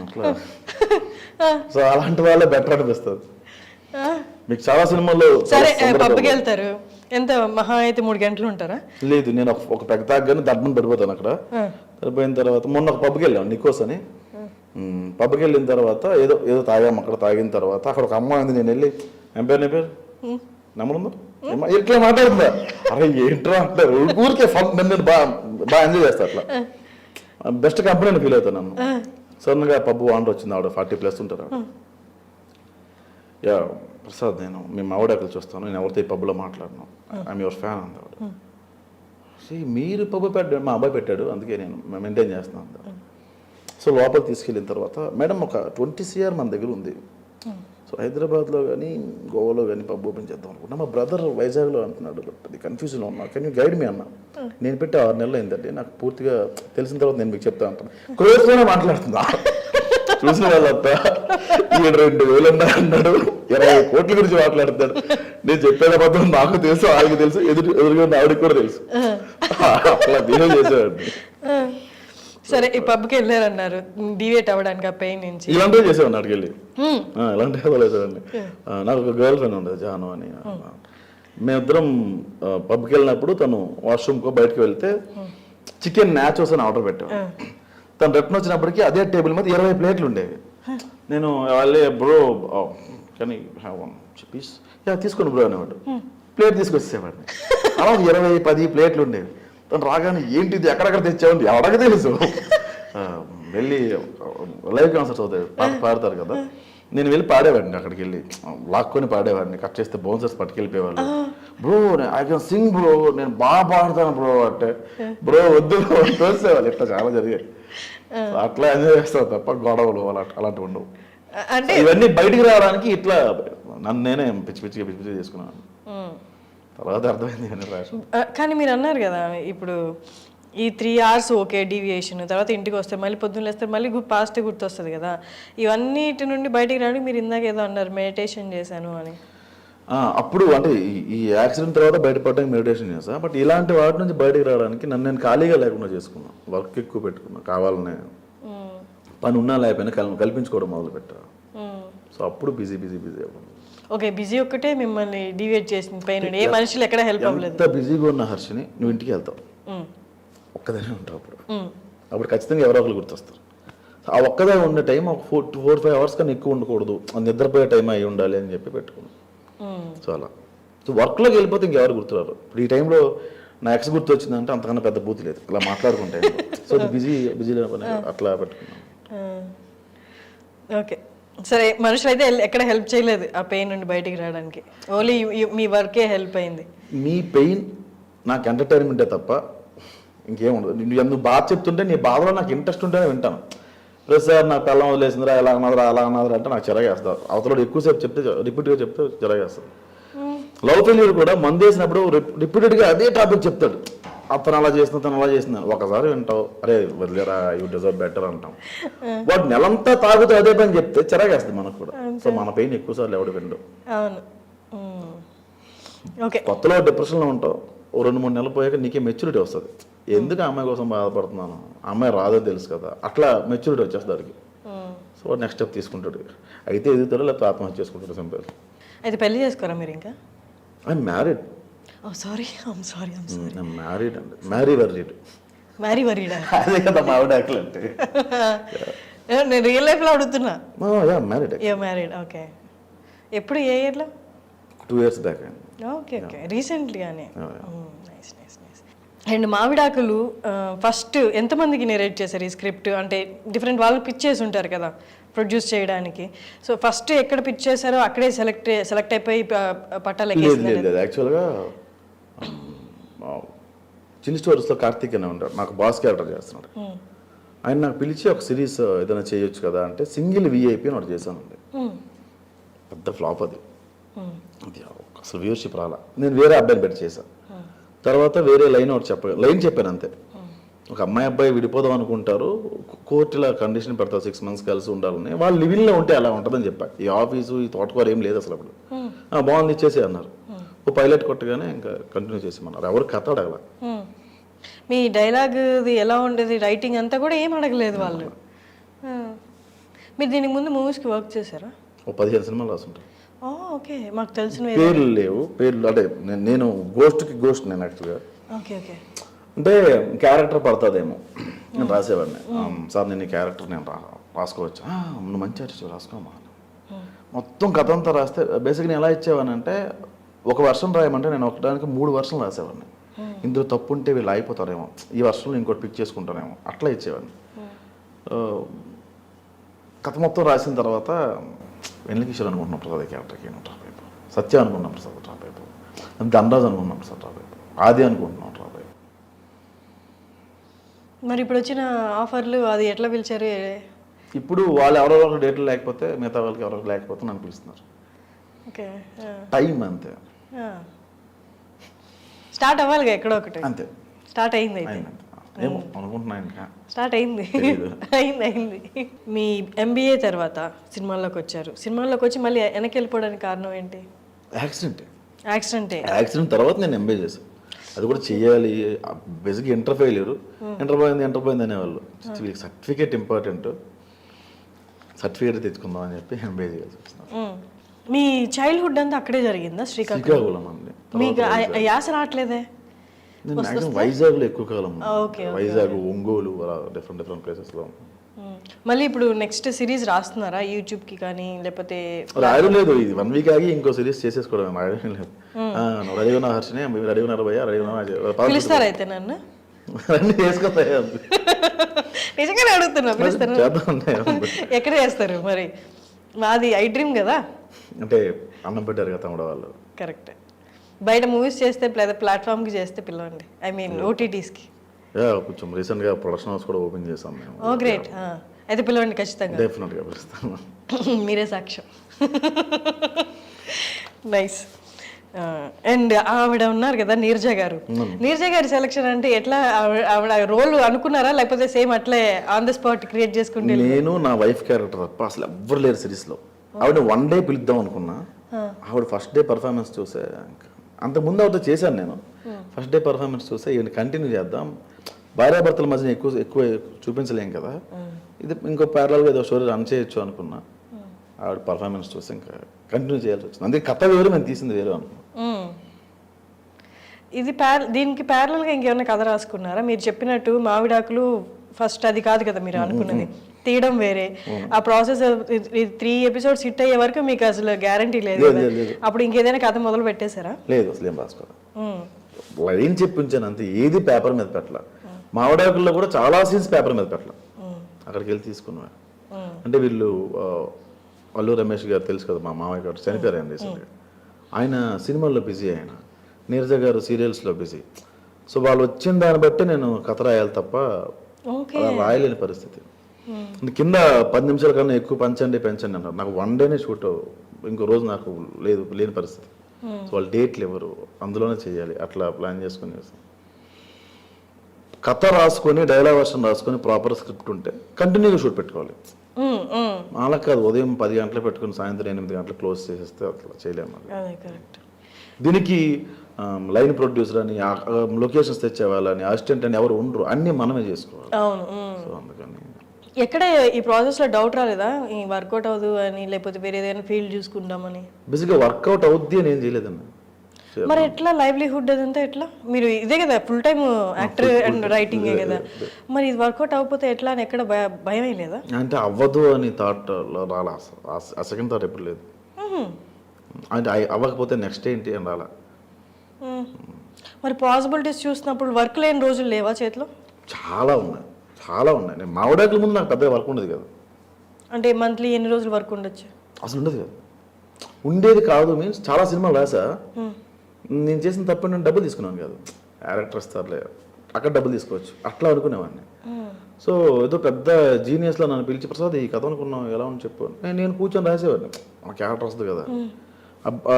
అట్లా. సో అలాంటి వాళ్ళే బెటర్ అనిపిస్తుంది. మీకు చాలా సినిమాల్లో సరే పబ్కి వెళ్తారు, ఎంత మహా అయితే 3 గంటలు ఉంటారా? లేదు, నేను ఒక పెద్ద తాగ్గానే దడ్మని పడిపోతాను అక్కడ. పడిపోయిన తర్వాత మొన్న ఒక పబ్కి వెళ్ళాను నికోస్ అని. పబ్కి వెళ్ళిన తర్వాత ఏదో ఏదో తాగాము. అక్కడ తాగిన తర్వాత అక్కడ ఒక అమ్మాయి ఉంది, నేను వెళ్ళి ఏం పేరు నమ్మలుందా ఇట్లా మాట్లాడుతుందా, అరే ఏంట్రా అంటారు. ఊరికే ఫన్, నేను బాగా ఎంజాయ్ చేస్తా. అట్లా బెస్ట్ కంపెనీ అని ఫీల్ అవుతాను నన్ను. సడన్గా పబ్బు వాంటర్ వచ్చింది, ఆవిడ 40+ ఉంటారు. యా ప్రసాద్, నేను మీ మావిడాకులు చూస్తాను, నేను ఎవరితో ఈ పబ్లో మాట్లాడను, ఐఎమ్ యువర్ ఫ్యాన్ అంది ఆవిడ. మీరు పబ్బు పెట్టాడు, మా అబ్బాయి పెట్టాడు, అందుకే నేను మెయింటైన్ చేస్తున్నాను అంది. సో లోపల తీసుకెళ్ళిన తర్వాత మేడం ఒక 20 CR మన దగ్గర ఉంది, సో హైదరాబాద్లో కానీ గోవాలో కానీ పబ్ ఓపెన్ చేద్దాం అనుకుంటున్నా. మా బ్రదర్ వైజాగ్లో అంటున్నాడు, బట్ అది కన్ఫ్యూజన్లో ఉన్నా, కెన్ యూ గైడ్ మీ అన్న. నేను పెట్టి 6 నెలలు అయిందండి, నాకు పూర్తిగా తెలిసిన తర్వాత నేను మీకు చెప్తా అంటాను. క్లోజ్గానే మాట్లాడుతున్నా, చూసిన వాళ్ళంతా 7,000 అన్నాడు, 20 కోట్ల గురించి మాట్లాడుతాడు. నేను చెప్పేది అబద్ధం నాకు తెలుసు, వాళ్ళకి తెలుసు, ఎదురుగా ఆవిడకి కూడా తెలుసు. అట్లా బిహేవ్ చేసేవాడిని. సరే ఈ పబ్కి వెళ్ళారన్నారు, డివేట్ అవ్వడానికి ఆ పెయిన్ నుంచి. ఇలాంటివి చేసేవాడిని అక్కడికి వెళ్ళి, ఇలాంటివి వేసేవాడిని. నాకు ఒక గర్ల్ ఫ్రెండ్ ఉండేది జాను అని. మేమిద్దరం పబ్కి వెళ్ళినప్పుడు తను వాష్రూమ్కో బయటకు వెళ్తే చికెన్ నాచోస్ అని ఆర్డర్ పెట్టాను. తను రిటర్న్ వచ్చినప్పటికీ అదే టేబుల్ మీద 20 ప్లేట్లు ఉండేవి. నేను వాళ్ళే బ్రో కానీ హ్యావ్ వన్ పీస్, తీసుకోండి బ్రో అనేవాడు. ప్లేట్ తీసుకొచ్చేసేవాడిని. అలా 20-10 ప్లేట్లు ఉండేవి. తను రాగానే ఏంటిది ఎక్కడెక్కడ తెచ్చావండి ఎవరికి తెలుసు. వెళ్ళి లైవ్ కాన్సర్ట్స్ అవుతాయి, పాడతారు కదా, నేను వెళ్ళి పాడేవాడిని. అక్కడికి వెళ్ళి లాక్కొని పాడేవాడిని, కట్ చేస్తే బౌన్సర్స్ పట్టుకెళ్ళిపోయేవాళ్ళు. Bro I can sing bro, నేను బాగా పాడతాను బ్రో అంటే, బ్రో వద్దు తోసేవాళ్ళు. ఇట్లా చాలా జరిగాయి. అట్లా ఎంజాయ్ చేస్తాను తప్ప గొడవలు అలాంటివి ఉండవు. అంటే ఇవన్నీ బయటికి రావడానికి ఇట్లా నన్ను నేనే పిచ్చి పిచ్చిగా చేసుకున్నాను. తర్వాత అర్థమైంది అని రాష్ట్రం. కానీ మీరు అన్నారు కదా, ఇప్పుడు ఈ 3 hours ఓకే డీవియేషన్, తర్వాత ఇంటికి వస్తే మళ్ళీ పొద్దున్న లేస్తే మళ్ళీ పాస్ట్ గుర్తొస్తుంది కదా, ఇవన్నిటి నుండి బయటికి రావడానికి మీరు ఇందాక ఏదో అన్నారు మెడిటేషన్ చేశాను అని. అప్పుడు అంటే ఈ యాక్సిడెంట్ తర్వాత బయటపడడానికి మెడిటేషన్ చేస్తాను. బట్ ఇలాంటి వాటి నుంచి బయటకు రావడానికి నన్ను నేను ఖాళీగా లేకుండా చేసుకున్నాను, వర్క్ ఎక్కువ పెట్టుకున్నా, కావాలనే పని ఉన్నా లేకపోయినా కల్పించుకోవడం మొదలు పెట్టా. సో అప్పుడు బిజీ అవ్వడం. ఓకే, బిజీ ఒక్కటే మిమ్మల్ని డివేట్ చేసిన పైన ఏ మనుషులు ఎక్కడ హెల్ప్ అవ్వలేదు. ఎంత బిజీగా ఉన్న హర్షిని నువ్వు ఇంటికి వెళ్తావు, ఒక్కదానే ఉంటావు. అప్పుడు ఖచ్చితంగా ఎవరో ఒకరు గుర్తొస్తారు. ఆ ఒక్కదే ఉండే టైం ఒక 4-5 hours కన్నా ఎక్కువ ఉండకూడదు, నిద్రపోయే టైం అయి ఉండాలి అని చెప్పి పెట్టుకున్నాను. సో అలా వర్క్లోకి వెళ్ళిపోతే ఇంకెవరు గుర్తురారు. ఇప్పుడు ఈ టైంలో నా ఎక్స్ గుర్తు వచ్చిందంటే అంతకన్నా పెద్ద బూత్ లేదు, ఇలా మాట్లాడుకుంటే. సో బిజీ అట్లా పెట్టుకున్నాను. ఓకే, సరే మనుషులు అయితే ఎక్కడ హెల్ప్ చేయలేదు ఆ పెయిన్ నుండి బయటికి రావడానికి, ఓన్లీ మీ వర్కే హెల్ప్ అయింది. మీ పెయిన్ నాకు ఎంటర్టైన్మెంటే తప్ప ఇంకేముండదు. నువ్వు బాధ చెప్తుంటే నీ బాధలో నాకు ఇంట్రెస్ట్ ఉంటేనే వింటాను. ప్లస్ సార్ నాకు పెళ్ళం వదిలేసిందిరా, ఎలా అన్నదిరా అలా అన్నదిరా అంటే నాకు చిరాగేస్తారు. అవతల ఎక్కువసేపు చెప్తే రిపీట్గా చెప్తే చిరాగేస్తారు. లవ్ ఫెయిల్యూర్ కూడా మందు వేసినప్పుడు రిపీటెడ్గా అదే టాపిక్ చెప్తాడు, అతను అలా చేసిన తను అలా చేస్తున్నాను. ఒకసారి వింటావు, అరే వదిలేరా యూ డిజర్వ్ బెటర్ అంటాం. వాడు నెలంతా తాగుతూ అదే పని చెప్తే చిరాగేస్తుంది మనకు కూడా. సో మన పెయిన్ ఎక్కువసార్లు ఎవడు విండు. కొత్తలో డిప్రెషన్లో ఉంటావు, 2-3 నెలలు పోయాక నీకే మెచ్యూరిటీ వస్తుంది. ఎందుకు అమ్మాయి కోసం బాధపడుతున్నాను, అమ్మాయి రాదో తెలుసు కదా, అట్లా మెచ్యూరిటీ వచ్చేస్తుంది దానికి. సో నెక్స్ట్ స్టెప్ తీసుకుంటాడు, అయితే ఎదుగుతాడు లేకపోతే ఆత్మహత్య చేసుకుంటాడు, సింపుల్. అయితే పెళ్లి చేసుకోరా మీరు ఇంకా? I'm married. మ్యారీడ్ అండి, మ్యారీ వరీడ్ అదే కదా మా ఆవిడ అంటే. నేను రియల్ లైఫ్లో అడుగుతున్నా. మ్యారీడ్. ఓకే, ఎప్పుడు ఏ ఇయర్లో? 2 years బ్యాక్. ఓకే, రీసెంట్లీగానే. అండ్ మావిడాకులు ఫస్ట్ ఎంతమందికి నెరేట్ చేశారు ఈ స్క్రిప్ట్? అంటే డిఫరెంట్ వాళ్ళు పిచ్ చేసి ఉంటారు కదా ప్రొడ్యూస్ చేయడానికి. సో ఫస్ట్ ఎక్కడ పిచ్ చేశారో అక్కడే సెలెక్ట్ అయిపోయి పట్టాలు ఎక్కేసారు. యాక్చువల్గా చిల్లీ స్టోరీస్లో కార్తీక్ అనే ఉంటాడు, నాకు బాస్ క్యారెక్టర్ చేస్తున్నాడు. ఆయన నాకు పిలిచి ఒక సిరీస్ ఏదైనా చేయొచ్చు కదా అంటే సింగిల్ విఐపి అని ఒకటి చేశానండి. పెద్ద ఫ్లాప్ అది. అది అసలు వ్యూవర్షిప్ రాలా. నేను వేరే అబ్బాయిని పెట్టి చేశాను. తర్వాత వేరే లైన్ ఒకటి లైన్ చెప్పాను అంతే. ఒక అమ్మాయి అబ్బాయి విడిపోదాం అనుకుంటారు, కోర్టులో కండిషన్ పెడతారు 6 months కలిసి ఉండాలని. వాళ్ళు లివింగ్లో ఉంటే అలా ఉంటుందని చెప్పా. ఈ ఆఫీసు ఈ తోటకూర ఏం లేదు అసలు అప్పుడు. బాగుంది ఇచ్చేసి అన్నారు. ఓ పైలట్ కొట్టగానే ఇంకా కంటిన్యూ చేసేమన్నారు. ఎవరు కథ అడగల. మీ డైలాగ్ ఎలా ఉండేది, రైటింగ్ అంతా కూడా ఏం అడగలేదు వాళ్ళు. మీరు దీనికి ముందు మూవీస్కి వర్క్ చేశారా? ఓ 15 సినిమాలు రాసుంటారు. ఓకే, మాకు తెలిసిన పేర్లు లేవు. పేర్లు అంటే నేను గోస్ట్ నేను యాక్చువల్గా ఓకే ఓకే అంటే క్యారెక్టర్ పడుతుందేమో నేను రాసేవాడిని. సార్ నేను ఈ క్యారెక్టర్ నేను రాసుకోవచ్చు. నువ్వు మంచి ఆర్టిస్ట్ రాసుకోమా. మొత్తం కథ అంతా రాస్తే బేసిక్గా నేను ఎలా ఇచ్చేవాడిని అంటే ఒక వర్షన్ రాయమంటే నేను ఒకటానికి 3 వర్షన్లు రాసేవాడిని. ఇందులో తప్పు ఉంటే వీళ్ళు అయిపోతారేమో, ఈ వర్షంలో ఇంకోటి పిక్ చేసుకుంటారేమో అట్లా ఇచ్చేవాడిని. కథ మొత్తం రాసిన తర్వాత వెన్నెలకిషోర్ అనుకుంటున్నాం ప్రసాద్ క్యారెక్టర్కి డ్రాప్ అయిపో, సత్య అనుకున్నాం ప్రసాద్ డ్రాప్ అయిపో, దండరాజ్ అనుకున్నాం ప్రసాద్ డ్రాప్ అయిపో, ఆది అనుకుంటున్నాం డ్రాప్ అయిపో. మరి ఇప్పుడు వచ్చిన ఆఫర్లు అది ఎట్లా పిలిచారు? ఇప్పుడు వాళ్ళు ఎవరో డేట్లు లేకపోతే మిగతా వాళ్ళకి ఎవరో లేకపోతే నన్ను పిలుస్తున్నారు. ఓకే, టైం అంతే. స్టార్ట్ అవ్వాలిగా ఎక్కడో ఒకటి. అంతే, స్టార్ట్ అయింది. ఏమో అనుకుంటున్నా ఇంకా స్టార్ట్ అయింది. అయింది. మీ MBA తర్వాత సినిమాల్లోకి వచ్చారు. సినిమాల్లోకి వచ్చి మళ్ళీ వెనక్కి వెళ్ళిపోవడానికి కారణం ఏంటి? యాక్సిడెంట్ తర్వాత నేను MBA చేశాను. అది కూడా చెయ్యాలి. బేసిక్గా ఇంటర్ పోయింది అనేవాళ్ళు. వీళ్ళకి సర్టిఫికేట్ ఇంపార్టెంట్, సర్టిఫికేట్ తెచ్చుకుందాం అని చెప్పి MBA చేయాల్సి వచ్చింది. మీ చైల్డ్హుడ్ అంతా అక్కడే జరిగిందా? శ్రీకాకుళం అండి. మీకు యాస రావట్లేదే? నేను మ్యాక్సిమం వైజాగ్లో ఎక్కువ కాలం, వైజాగ్, ఒంగోలు అలా డిఫరెంట్ ప్లేసెస్లో. మళ్ళీ ఇప్పుడు నెక్స్ట్ సిరీస్ రాస్తున్నారా యూట్యూబ్కి కానీ, లేకపోతే? రాయడం లేదు, ఇది 1 week ఆగి ఇంకో సిరీస్ చేసేసుకోవడం. రాయడం లేదు. రెడీగా ఉన్న హర్షిని రెడీగా ఉన్నారు భయ్యా, రెడీగా పిలుస్తారా అయితే నన్ను? అన్నీ చేసుకుంటాయి. నిజంగానే అడుగుతున్నా, పిలుస్తాను. ఎక్కడ చేస్తారు మరి? మాది ఐ డ్రీమ్ కదా. అంటే అన్నం పెట్టారు కదా తమ్ముడు వాళ్ళు. కరెక్ట్. బయట మూవీస్ చేస్తే లేదా ప్లాట్ఫామ్కి చేస్తే పిలవండి, ఐ మీన్ OTTsకి. కొంచెం రీసెంట్గా ప్రొడక్షన్ హౌస్ కూడా ఓపెన్ చేసాం మేము. ఓ గ్రేట్. అయితే పిలవండి ఖచ్చితంగా. డెఫినెట్గా పిలుస్తాను. మీరే సాక్ష్యం. నైస్. అండ్ ఆవిడ ఉన్నారు కదా నీరజ గారు. నీరజ గారి సెలక్షన్ అంటే ఎట్లా? ఆవిడ రోల్ అనుకున్నారా లేకపోతే సేమ్ అట్లే ఆన్ ద స్పాట్ క్రియేట్ చేసుకుంటే? నేను నా వైఫ్ క్యారెక్టర్ తప్ప అసలు ఎవ్వరు లేరు సిరీస్లో. ఆవిడ 1 day పిలుద్దాం అనుకున్నా. ఆవిడ ఫస్ట్ డే పర్ఫార్మెన్స్ చూసే, అంతకుముందు ఆవిడతో చేశాను నేను. ఫస్ట్ డే పర్ఫార్మెన్స్ చూసే ఈవెన్ కంటిన్యూ చేద్దాం, భార్యాభర్తల మధ్య ఎక్కువ చూపించలేం కదా, ఇది ఇంకో ప్యారలల్గా ఏదో స్టోరీ రన్ చేయొచ్చు అనుకున్నా. ఆవిడ పర్ఫార్మెన్స్ చూసి ఇంకా కంటిన్యూ చేయాల్సి వచ్చింది. అందుకే కథ వేరు, మేము తీసింది వేరు అనుకున్నాం. ఇది దీనికి ప్యారలల్గా ఇంకేమైనా కథ రాసుకున్నారా? మీరు చెప్పినట్టు మావిడాకులు ఫస్ట్ అది కాదు కదా మీరు అనుకున్నది, తీయడం వేరే. ఆ ప్రాసెస్ 3 episodes హిట్ అయ్యే వరకు మీకు అసలు గ్యారంటీ లేదు. అప్పుడు ఇంకేదైనా కథ మొదలు పెట్టేశారా? లేదు, అసలు ఏం రాసుకోవాలి. లైన్ చెప్పించాను అంతే, ఏది పేపర్ మీద పెట్టాల. మావిడాకుల్లో కూడా చాలా సీన్స్ పేపర్ మీద పెట్టాల, అక్కడికి వెళ్ళి తీసుకున్నా. అంటే వీళ్ళు అల్లు రమేష్ గారు తెలుసు కదా, మా మామయ్య గారు చనిపోయారు ఆయన రీసెంట్గా. ఆయన సినిమాల్లో బిజీ, ఆయన నీరజ గారు సీరియల్స్లో బిజీ. సో వాళ్ళు వచ్చిన దాన్ని బట్టి నేను కథ రాయాలి తప్ప అలా రాయలేని పరిస్థితి. కింద 10 నిమిషాల కన్నా ఎక్కువ పెంచండి అంటారు. నాకు 1 day షూట్, ఇంకో రోజు నాకు లేని పరిస్థితి. సో వాళ్ళు డేట్లు ఎవరు, అందులోనే చేయాలి. అట్లా ప్లాన్ చేసుకుని చేస్తాం. కథ రాసుకొని డైలాగ్ వర్షన్ రాసుకొని ప్రాపర్ స్క్రిప్ట్ ఉంటే కంటిన్యూగా షూట్ పెట్టుకోవాలి. అలా కాదు ఉదయం 10 గంటలు పెట్టుకుని సాయంత్రం 8 గంటలు క్లోజ్ చేసేస్తే అట్లా చేయలేము. దీనికి లైన్ ప్రొడ్యూసర్ అని, లొకేషన్స్ తెచ్చేవాళ్ళని, అసిస్టెంట్ అని ఎవరు ఉండరు, అన్నీ మనమే చేసుకోవాలి. సో అందుకని ఎక్కడ ఈ ప్రాసెస్లో డౌట్ రాలేదా ఈ వర్కౌట్ అవ్వదు అని, లేకపోతే వేరే ఏదైనా ఫీల్డ్ చూసుకుందామని? బేసిక్గా వర్కౌట్ అవుద్ది అని ఏం చేయలేదన్న. మరి ఎట్లా లైవ్లీహుడ్ అదంతా ఎట్లా? మీరు ఇదే కదా ఫుల్ టైమ్ యాక్టర్ అండ్ రైటింగే కదా, మరి ఇది వర్కౌట్ అవ్వకపోతే ఎట్లా అని ఎక్కడ భయం లేదా? అంటే అవ్వదు అని థాట్ రాలా, ఆ సెకండ్ థాట్ ఎప్పుడు లేదు. అంటే అవ్వకపోతే నెక్స్ట్ ఏంటి అని రాలా. మరి పాసిబిలిటీస్ చూసినప్పుడు వర్క్ లేని రోజులు లేవా చేతిలో? చాలా ఉన్నాయి. నేను మావిడాకుల ముందు నాకు పెద్దగా వర్క్ ఉండదు కదా. అంటే మంత్లీ ఎన్ని రోజులు వర్క్ ఉండొచ్చు? అసలు ఉండదు కదా. ఉండేది కాదు మీన్స్ చాలా సినిమాలు రాసా. నేను చేసిన తప్ప నేను డబ్బులు తీసుకున్నాను కాదు. డైరెక్టర్ ఇస్తారులే, అక్కడ డబ్బులు తీసుకోవచ్చు అట్లా అనుకునేవాడిని. సో ఏదో పెద్ద జీనియస్లో నన్ను పిలిచి ప్రసాద్ ఈ కథ అనుకున్నావు ఎలా అని చెప్పు, నేను కూర్చొని రాసేవాడిని, ఆ క్యారెక్టర్ వస్తుంది కదా,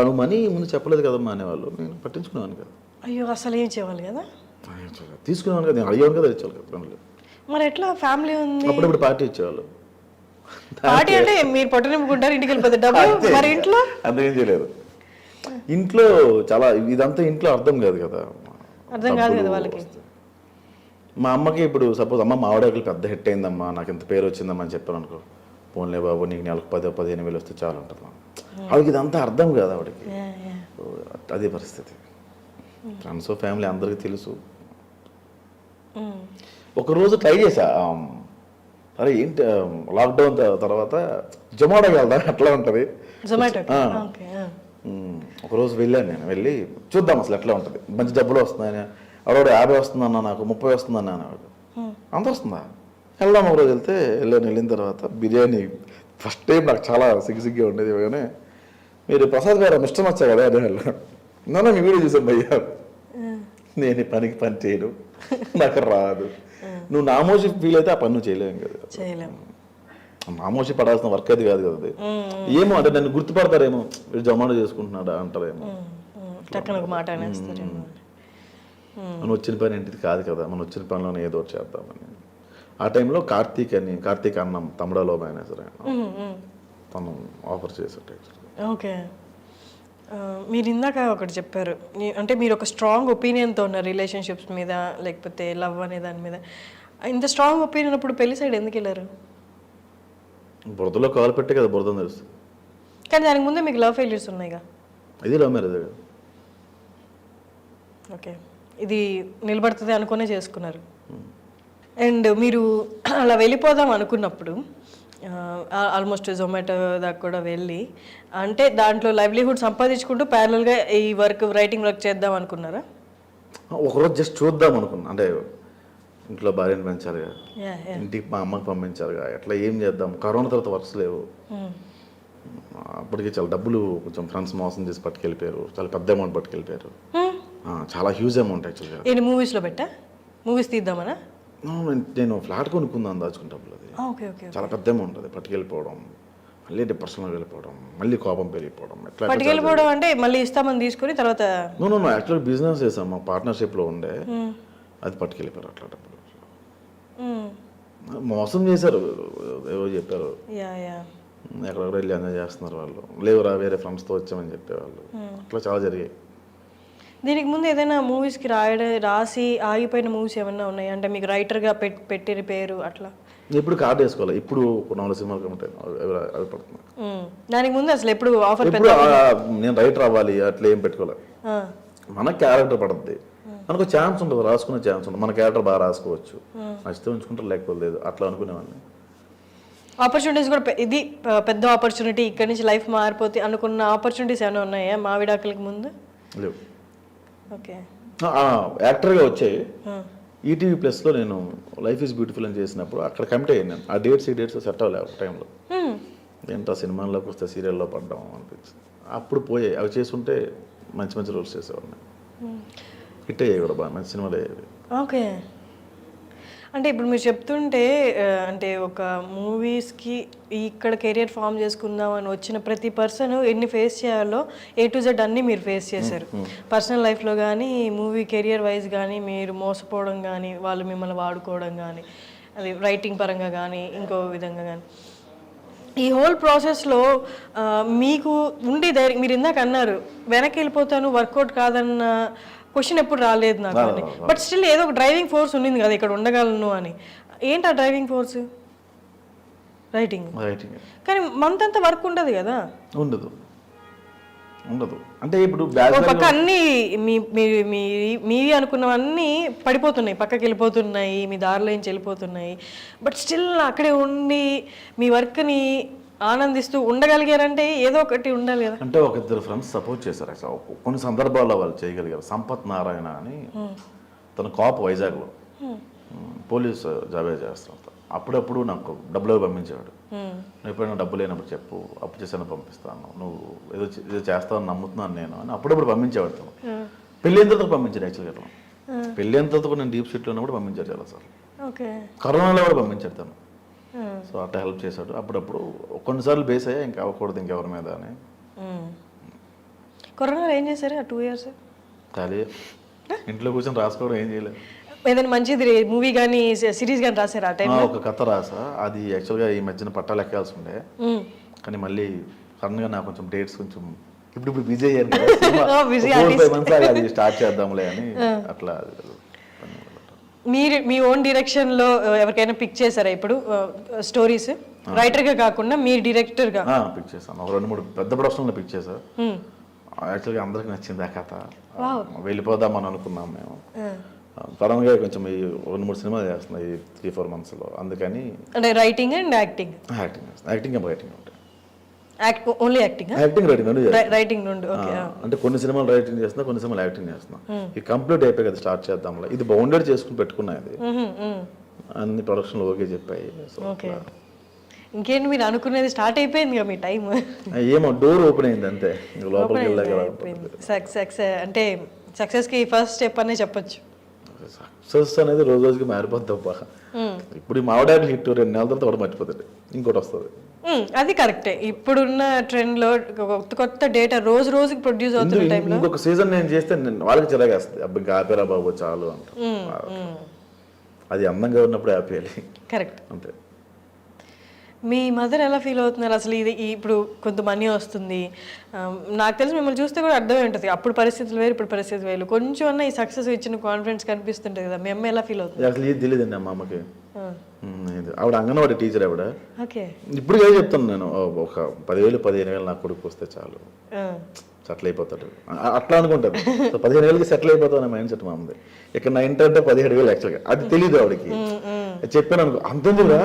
నువ్వు మనీ ముందు చెప్పలేదు కదమ్మా అనేవాళ్ళు, నేను పట్టించుకునేవాను కదా. అయ్యో అసలు ఏం చేయాలి కదా, తీసుకునేవాను కదా, నేను అడిగాను కదా ఇచ్చేవాళ్ళు కదా పనులు. మరి ఎట్లా ఫ్యామిలీ ఉంది, అప్పుడప్పుడు పార్టీ ఇచ్చేవాళ్ళు. పార్టీ అంటే మీరు పొట్ట నింపుకుంటారు ఇంటికి వెళ్ళిపోతే డబ్బులు, మరి ఇంట్లో అంతేం చేయలేదు. ఇంట్లో చాలా ఇదంతా ఇంట్లో అర్థం కాదు కదా, అర్థం కాదు కదా వాళ్ళకి. మా అమ్మకి ఇప్పుడు సపోజ్ అమ్మ మావిడాకులు పెద్ద హిట్ అయిందమ్మా, నాకు ఇంత పేరు వచ్చిందమ్మా అని చెప్పాను అనుకో, పోన్లే బాబు నీకు నెలకు 10-15 వేలు వస్తే చాలు ఉంటుంది. ఆవిడకి ఇదంతా అర్థం కాదు ఆవిడకి. అదే పరిస్థితి. ఫ్రెండ్స్ ఫ్యామిలీ అందరికీ తెలుసు. ఒకరోజు ట్రై చేశా, అరే ఏంటి లాక్డౌన్ తర్వాత జొమాటోకి వెళ్దా ఎట్లా ఉంటుంది, జొమాటో. ఒకరోజు వెళ్ళాను, నేను వెళ్ళి చూద్దాం అసలు ఎట్లా ఉంటుంది, మంచి డబ్బులు వస్తున్నాయని. ఆవిడ 50 వస్తుందన్నా, నాకు 30 వస్తుందన్నా అనేవాడు. అంత వస్తుందా, వెళ్దాం. ఒకరోజు వెళ్ళిన తర్వాత బిర్యానీ ఫస్ట్ టైం నాకు చాలా సిగ్గుగా ఉండేది. కానీ మీరు ప్రసాద్ గారు మిస్టర్ వచ్చా కదా అదే నన్ను మీ వీడియో చూసాను భయ్యా, నేను ఈ పనికి పని చేయను, నాకు రాదు, నువ్వు నామోషి ఫీల్ అయితే ఆ పని నువ్వు చేయలేము కదా, నామోషి పడాల్సిన వర్క్ అది కాదు కదా అది. ఏమో అంటే నన్ను గుర్తుపడతారేమో, వీడు జొమాటో చేసుకుంటున్నాడా అంటారేమో, మనం వచ్చిన పని ఏంటిది కాదు కదా, మనం వచ్చిన పనిలోనే ఏదో చేద్దామని. ఆ టైంలో కార్తీక్ అన్నం తమిళలో మేనేజర్ తను ఆఫర్ చేశాడు. ఓకే, మీరు ఇందాక ఒకటి చెప్పారు, అంటే మీరు ఒక స్ట్రాంగ్ ఒపీనియన్తో ఉన్నారు రిలేషన్షిప్స్ మీద, లేకపోతే లవ్ అనే దాని మీద. ఇంత స్ట్రాంగ్ ఒపీనియన్ అప్పుడు పెళ్లి సైడ్ ఎందుకు వెళ్ళారు? బురదలో కాలు పెట్టే కదా బురద తెలుస్తుంది. కానీ దానికి ముందే మీకు లవ్ ఫెయిల్యూర్స్ ఉన్నాయిగా. ఇది లవ్ మ్యారేజ్ కదా. ఓకే, ఇది నిలబడుతుంది అనుకునే చేసుకున్నారు. అండ్ మీరు అలా వెళ్ళిపోదాం అనుకున్నప్పుడు ఆల్మోస్ట్ జొమాటో దాకా కూడా వెళ్ళి, అంటే దాంట్లో లైవ్లీహుడ్ సంపాదించుకుంటూ ప్యారలల్గా ఈ రైటింగ్ వర్క్ చేద్దాం అనుకున్నారా? ఒకరోజు జస్ట్ చూద్దాం అనుకున్నా, అంటే ఇంట్లో భార్యను పెంచాలిగా, ఇంటికి మా అమ్మకి పంపించాలిగా, ఎట్లా ఏం చేద్దాం, కరోనా తర్వాత వర్క్స్ లేవు. అప్పటికి చాలా డబ్బులు కొంచెం ఫ్రెండ్స్ మోసం చేసి పట్టుకెళ్ళిపోయారు, చాలా పెద్ద అమౌంట్ పట్టుకెళ్ళిపోయారు, చాలా హ్యూజ్ అమౌంట్ యాక్చువల్గా. ఏంటి మూవీస్లో పెట్టా, మూవీస్ తీద్దామనా? నేను ఫ్లాట్ కొనుక్కుందాం దాచుకున్న డబ్బులు, అది చాలా పెద్ద అమౌంట్, అది పట్టుకెళ్ళిపోవడం, మళ్ళీ డిప్రెషన్లో వెళ్ళిపోవడం, మళ్ళీ కోపం పెరిగిపోవడం, ఎట్లా పట్టుకెళ్ళిపోవడం అంటే మళ్ళీ ఇస్తామని తీసుకుని తర్వాత. నో యాక్చువల్గా బిజినెస్ చేసాం, మా పార్ట్నర్షిప్లో ఉండే, అది పట్టుకెళ్ళిపోయారు అట్లా డబ్బులు. మోసం చేశారు, ఏవో చెప్పారు, ఎక్కడెక్కడ వెళ్ళి ఎంజాయ్ చేస్తున్నారు వాళ్ళు, లేవురా వేరే ఫ్రెండ్స్తో వచ్చామని చెప్పేవాళ్ళు, అట్లా చాలా జరిగాయి. దీనికి ముందు ఏదైనా మూవీస్కి రాసి ఆగిపోయిన మూవీస్ ఏమైనా ఉన్నాయి అంటే మీకు రైటర్గా పెట్టిన పేరు అట్లా? ఇప్పుడు కార్డు వేసుకోవాలి, ఇప్పుడు 4 సినిమాలు కమిటాయి అవి పడుతున్నాయి. దానికి ముందు అసలు ఎప్పుడు ఆఫర్? నేను రైటర్ అవ్వాలి అట్లా ఏం పెట్టుకోలేదు, మన క్యారెక్టర్ పడుతుంది, మనకు ఛాన్స్ ఉంటుంది, రాసుకునే ఛాన్స్ ఉంటుంది, మన క్యారెక్టర్ బాగా రాసుకోవచ్చు, నచ్చితే ఉంచుకుంటారు లేకపోతే లేదు, అట్లా అనుకునేవాడిని. ఆపర్చునిటీస్ కూడా ఇది పెద్ద ఆపర్చునిటీ, ఇక్కడ నుంచి లైఫ్ మారిపోతే అనుకున్న ఆపర్చునిటీస్ ఏమైనా ఉన్నాయా మావిడాకులకి ముందు? లేవు. ఓకే, యాక్టర్గా వచ్చాయి. ఈటీవీ ప్లస్లో నేను లైఫ్ ఈజ్ బ్యూటిఫుల్ అని చేసినప్పుడు అక్కడ కమిట్ అయ్యాను నేను. ఆ డేట్స్ సెట్ అవ్వలేదు ఒక టైంలో, ఏంటో సినిమాల్లోకి వస్తే సీరియల్లో పడ్డాం అనిపించింది. అప్పుడు పోయాయి, అవి చేస్తుంటే మంచి మంచి రోల్స్ చేసేవాడిని, హిట్ అయ్యాయి కూడా, బాగా మంచి సినిమాలు అయ్యేవి. ఓకే, అంటే ఇప్పుడు మీరు చెప్తుంటే అంటే ఒక మూవీస్కి ఇక్కడ కెరియర్ ఫామ్ చేసుకుందాం అని వచ్చిన ప్రతి పర్సన్ ఎన్ని ఫేస్ చేయాలో A to Z అన్నీ మీరు ఫేస్ చేశారు. పర్సనల్ లైఫ్లో కానీ, మూవీ కెరియర్ వైజ్ కానీ, మీరు మోసపోవడం కానీ, వాళ్ళు మిమ్మల్ని వాడుకోవడం కానీ, అది రైటింగ్ పరంగా కానీ ఇంకో విధంగా కానీ, ఈ హోల్ ప్రాసెస్లో మీకు ఉండి ధైర్యం, మీరు ఇందాక అన్నారు వెనక్కి వెళ్ళిపోతాను వర్కౌట్ కాదన్న క్వశ్చన్ ఎప్పుడు రాలేదు నాకు అని, బట్ స్టిల్ ఏదో ఒక డ్రైవింగ్ ఫోర్స్ ఉండింది కదా ఇక్కడ ఉండగలను అని. ఏంటి ఆ డ్రైవింగ్ ఫోర్స్? రైటింగ్. కానీ మంత్ అంతా వర్క్ ఉండదు కదా. ఉండదు అంటే ఇప్పుడు పక్క అన్ని మీవి అనుకున్నవన్నీ పడిపోతున్నాయి, పక్కకి వెళ్ళిపోతున్నాయి, మీ దారిలో నుంచి వెళ్ళిపోతున్నాయి, బట్ స్టిల్ అక్కడే ఉండి మీ వర్క్ని ఆనందిస్తూ ఉండగలిగారంటే ఏదో ఒకటి ఉండాలి కదా. అంటే ఒక ఇద్దరు ఫ్రెండ్స్ సపోర్ట్ చేశారు, కొన్ని సందర్భాల్లో వాళ్ళు చేయగలిగారు. సంపత్ నారాయణ అని తన కాప్ వైజాగ్లో పోలీస్ జాబే చేస్తారు, అప్పుడప్పుడు నాకు డబ్బులు పంపించేవాడు. నువ్వు ఎప్పుడైనా డబ్బు లేనప్పుడు చెప్పు, అప్పు చేసాను పంపిస్తాను, నువ్వు ఏదో చేస్తావని నమ్ముతున్నాను నేను అని అప్పుడప్పుడు పంపించేవాడు. పెళ్ళి ఎందుకు పంపించాడు యాక్చువల్గా. పెళ్ళి అయిన తర్వాత కూడా నేను డీప్ షీట్లో ఉన్నప్పుడు పంపించాడు చాలా సార్. ఓకే. కరోనాలో కూడా పంపించాడు తను. సో అట్లా హెల్ప్ చేశాడు. అప్పుడప్పుడు కొన్నిసార్లు బేస్ అయ్యా ఇంకా అవ్వకూడదు ఇంకెవరి మీద అని. కరోనాలో ఏం చేశారు ఆ 2 years? ఖాళీ ఇంట్లో కూర్చొని రాసుకోవడం, ఏం చేయలేదు. ఏదైనా మంచిది మూవీ కానీ సిరీస్ కానీ రాశారు ఆ టైం? ఒక కథ రాసా, అది యాక్చువల్గా ఈ మధ్యన పట్టాలు ఎక్కాల్సి ఉండే, కానీ మళ్ళీ సడన్గా నాకు కొంచెం డేట్స్ కొంచెం ఇప్పుడు బిజీ అయ్యాను కదా, 4-5 months అది స్టార్ట్ చేద్దాంలే అని అట్లా. మీరు మీ ఓన్ డైరెక్షన్లో ఎవరికైనా పిక్ చేశారా ఇప్పుడు స్టోరీస్? రైటర్గా కాకుండా మీరు డైరెక్టర్గా? పిక్ చేశాను. ఒక 2-3 పెద్ద ప్రొడక్షన్లో పిక్ చేశాను. యాక్చువల్గా అందరికి నచ్చింది ఆ కథ. వెళ్ళిపోదాం అని అనుకున్నాం మేము. సడన్గా కొంచెం ఈ 2-3 సినిమాలు చేస్తున్నాయి ఈ 3-4 monthsలో, అందుకని. అంటే writing and acting? Acting writing ఉంటాయి. Only acting? రైటింగ్ నుండి. ఓకే. అంటే కొన్ని సినిమాలు రైటింగ్ చేస్తున్నా, కొన్ని సినిమాలు యాక్టింగ్ చేస్తున్నా. ఇది కంప్లీట్ అయిపోయి కదా స్టార్ట్ చేద్దాంలే. ఇది బౌండెడ్ చేసుకుని పెట్టుకున్నాయి, అది అన్ని ప్రొడక్షన్లు ఓకే చెప్పాయి. ఓకే. ఇంకేంటి మీరు అనుకునేది స్టార్ట్ అయిపోయింది కదా మీ టైం? ఏమో డోర్ ఓపెన్ అయింది అంతే, లోపలికి వెళ్ళాక. సక్సెస్ అంటే సక్సెస్కి ఫస్ట్ స్టెప్ అనే చెప్పొచ్చు. సక్సెస్ అనేది రోజు రోజుకి మారిపోద్ది తప్ప. ఇప్పుడు ఈ మావిడాకి హిట్ 2 నెలల తర్వాత ఒకటి మర్చిపోతుంది, ఇంకోటి వస్తుంది. అది కరెక్టే. ఇప్పుడున్న ట్రెండ్ లో కొత్త డేటా రోజు రోజుకి ప్రొడ్యూస్ అవుతున్న టైంలో ఇంకొక సీజన్ నేను చేస్తే వాళ్ళకి చిరాగేస్తుంది, అబ్బా ఇంకా ఆపేరా బాబు చాలు అంట. అది అందంగా ఉన్నప్పుడు ఆపేయాలి. కరెక్ట్. అంతే. మీ మదర్ ఎలా ఫీల్ అవుతున్నారు అసలు? ఇది ఇప్పుడు కొంత మనీ వస్తుంది, నాకు తెలిసి మిమ్మల్ని చూస్తే కూడా అర్థమై ఉంటుంది, అప్పుడు పరిస్థితులు వేరు ఇప్పుడు పరిస్థితులు వేరు, కొంచెం అన్న ఈ సక్సెస్ ఇచ్చిన కాన్ఫిడెన్స్ కనిపిస్తుంటుంది కదా, మీ అమ్మ ఎలా ఫీల్ అవుతుంది? అసలు ఇది తెలియదండి మా అమ్మకి. ఆవిడ అంగన్వాడీ టీచర్ ఆవిడ. ఓకే. ఇప్పుడు ఏదో చెప్తాను నేను, ఒక 10,000-15,000 నా కొడుకు వస్తే చాలు, సెటిల్ అయిపోతాడు అట్లా అనుకుంటాను. సో 15,000కి సెటిల్ అయిపోతావు అనే మైండ్ సెట్ మా అమ్మది. ఇక్కడ నా ఇంటర్ అంటే 17,000 యాక్చువల్గా, అది తెలియదు ఆవిడకి. చెప్పాను అనుకో, అంతేందుకురా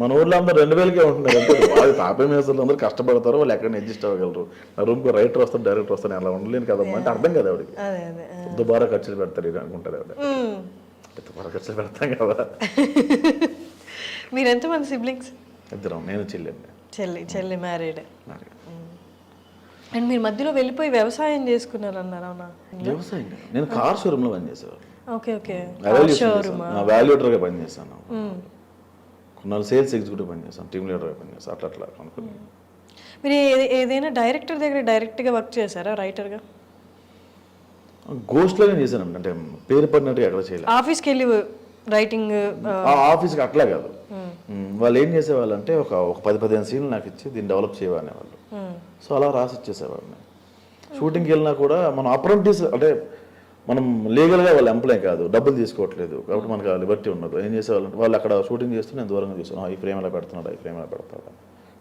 మన ఊర్లో అందరూ 2,000కే ఉంటున్నారు అంటే, వాళ్ళు తాపే మేసలు అందరూ కష్టపడతారు, వాళ్ళు ఎక్కడ అడ్జస్ట్ అవ్వగలరు. నా రూమ్కి రైటర్ వస్తారు, డైరెక్టర్ వస్తారు, అలా ఉండలేను కదమ్మా అంటే అర్థం కదా ఆవిడకి. దుబారా ఖర్చులు పెడతారు ఇది అనుకుంటారు ఆవిడ. దుబారా ఖర్చులు పెడతాం కదా. మీరు ఎంతమంది సిబ్లింగ్స్? 2, నేను చెల్లి మ్యారీడ్. అండ్ మీరు మధ్యలో వెళ్ళిపోయి వ్యవసాయం చేసుకున్నారు అన్నారు, అవునా? వ్యవసాయం నేను కార్ షోరూమ్ లో పనిచేసాను. ఓకే. ఓకే. వాల్యూటర్గా పనిచేశాను, కొన్నాళ్ళు సేల్స్ ఎగ్జిక్యూటివ్ పనిచేస్తాను, టీమ్ లీడర్గా పనిచేస్తాను, అట్లా అనుకుని. మీరు ఏదైనా డైరెక్టర్ దగ్గర డైరెక్ట్గా వర్క్ చేశారా రైటర్గా? గోస్ట్లోనే చేశాను, అంటే పేరు పడినట్టుగా ఎక్కడ చేయలేదు. ఆఫీస్కి వెళ్ళి రైటింగ్? ఆఫీస్కి అట్లా కాదు. వాళ్ళు ఏం చేసేవాళ్ళు అంటే ఒక 10-15 సీన్లు నాకు ఇచ్చి దీన్ని డెవలప్ చేయవనే వాళ్ళు. సో అలా రాసి ఇచ్చేసేవాళ్ళని. షూటింగ్కి వెళ్ళినా కూడా మనం అప్రెంటిస్ అంటే మనం లీగల్గా వాళ్ళ ఎంప్లాయ్ కాదు, డబ్బులు తీసుకోవట్లేదు కాబట్టి మనకు లిబర్టీ ఉండదు. ఏం చేసేవాళ్ళు వాళ్ళు అక్కడ షూటింగ్ చేస్తూ నేను దూరంగా చూసాను, ఈ ఫ్రేమ్ ఎలా పెడుతున్నాడా, ఈ ఫ్రేమ్ ఎలా పెడతాడా,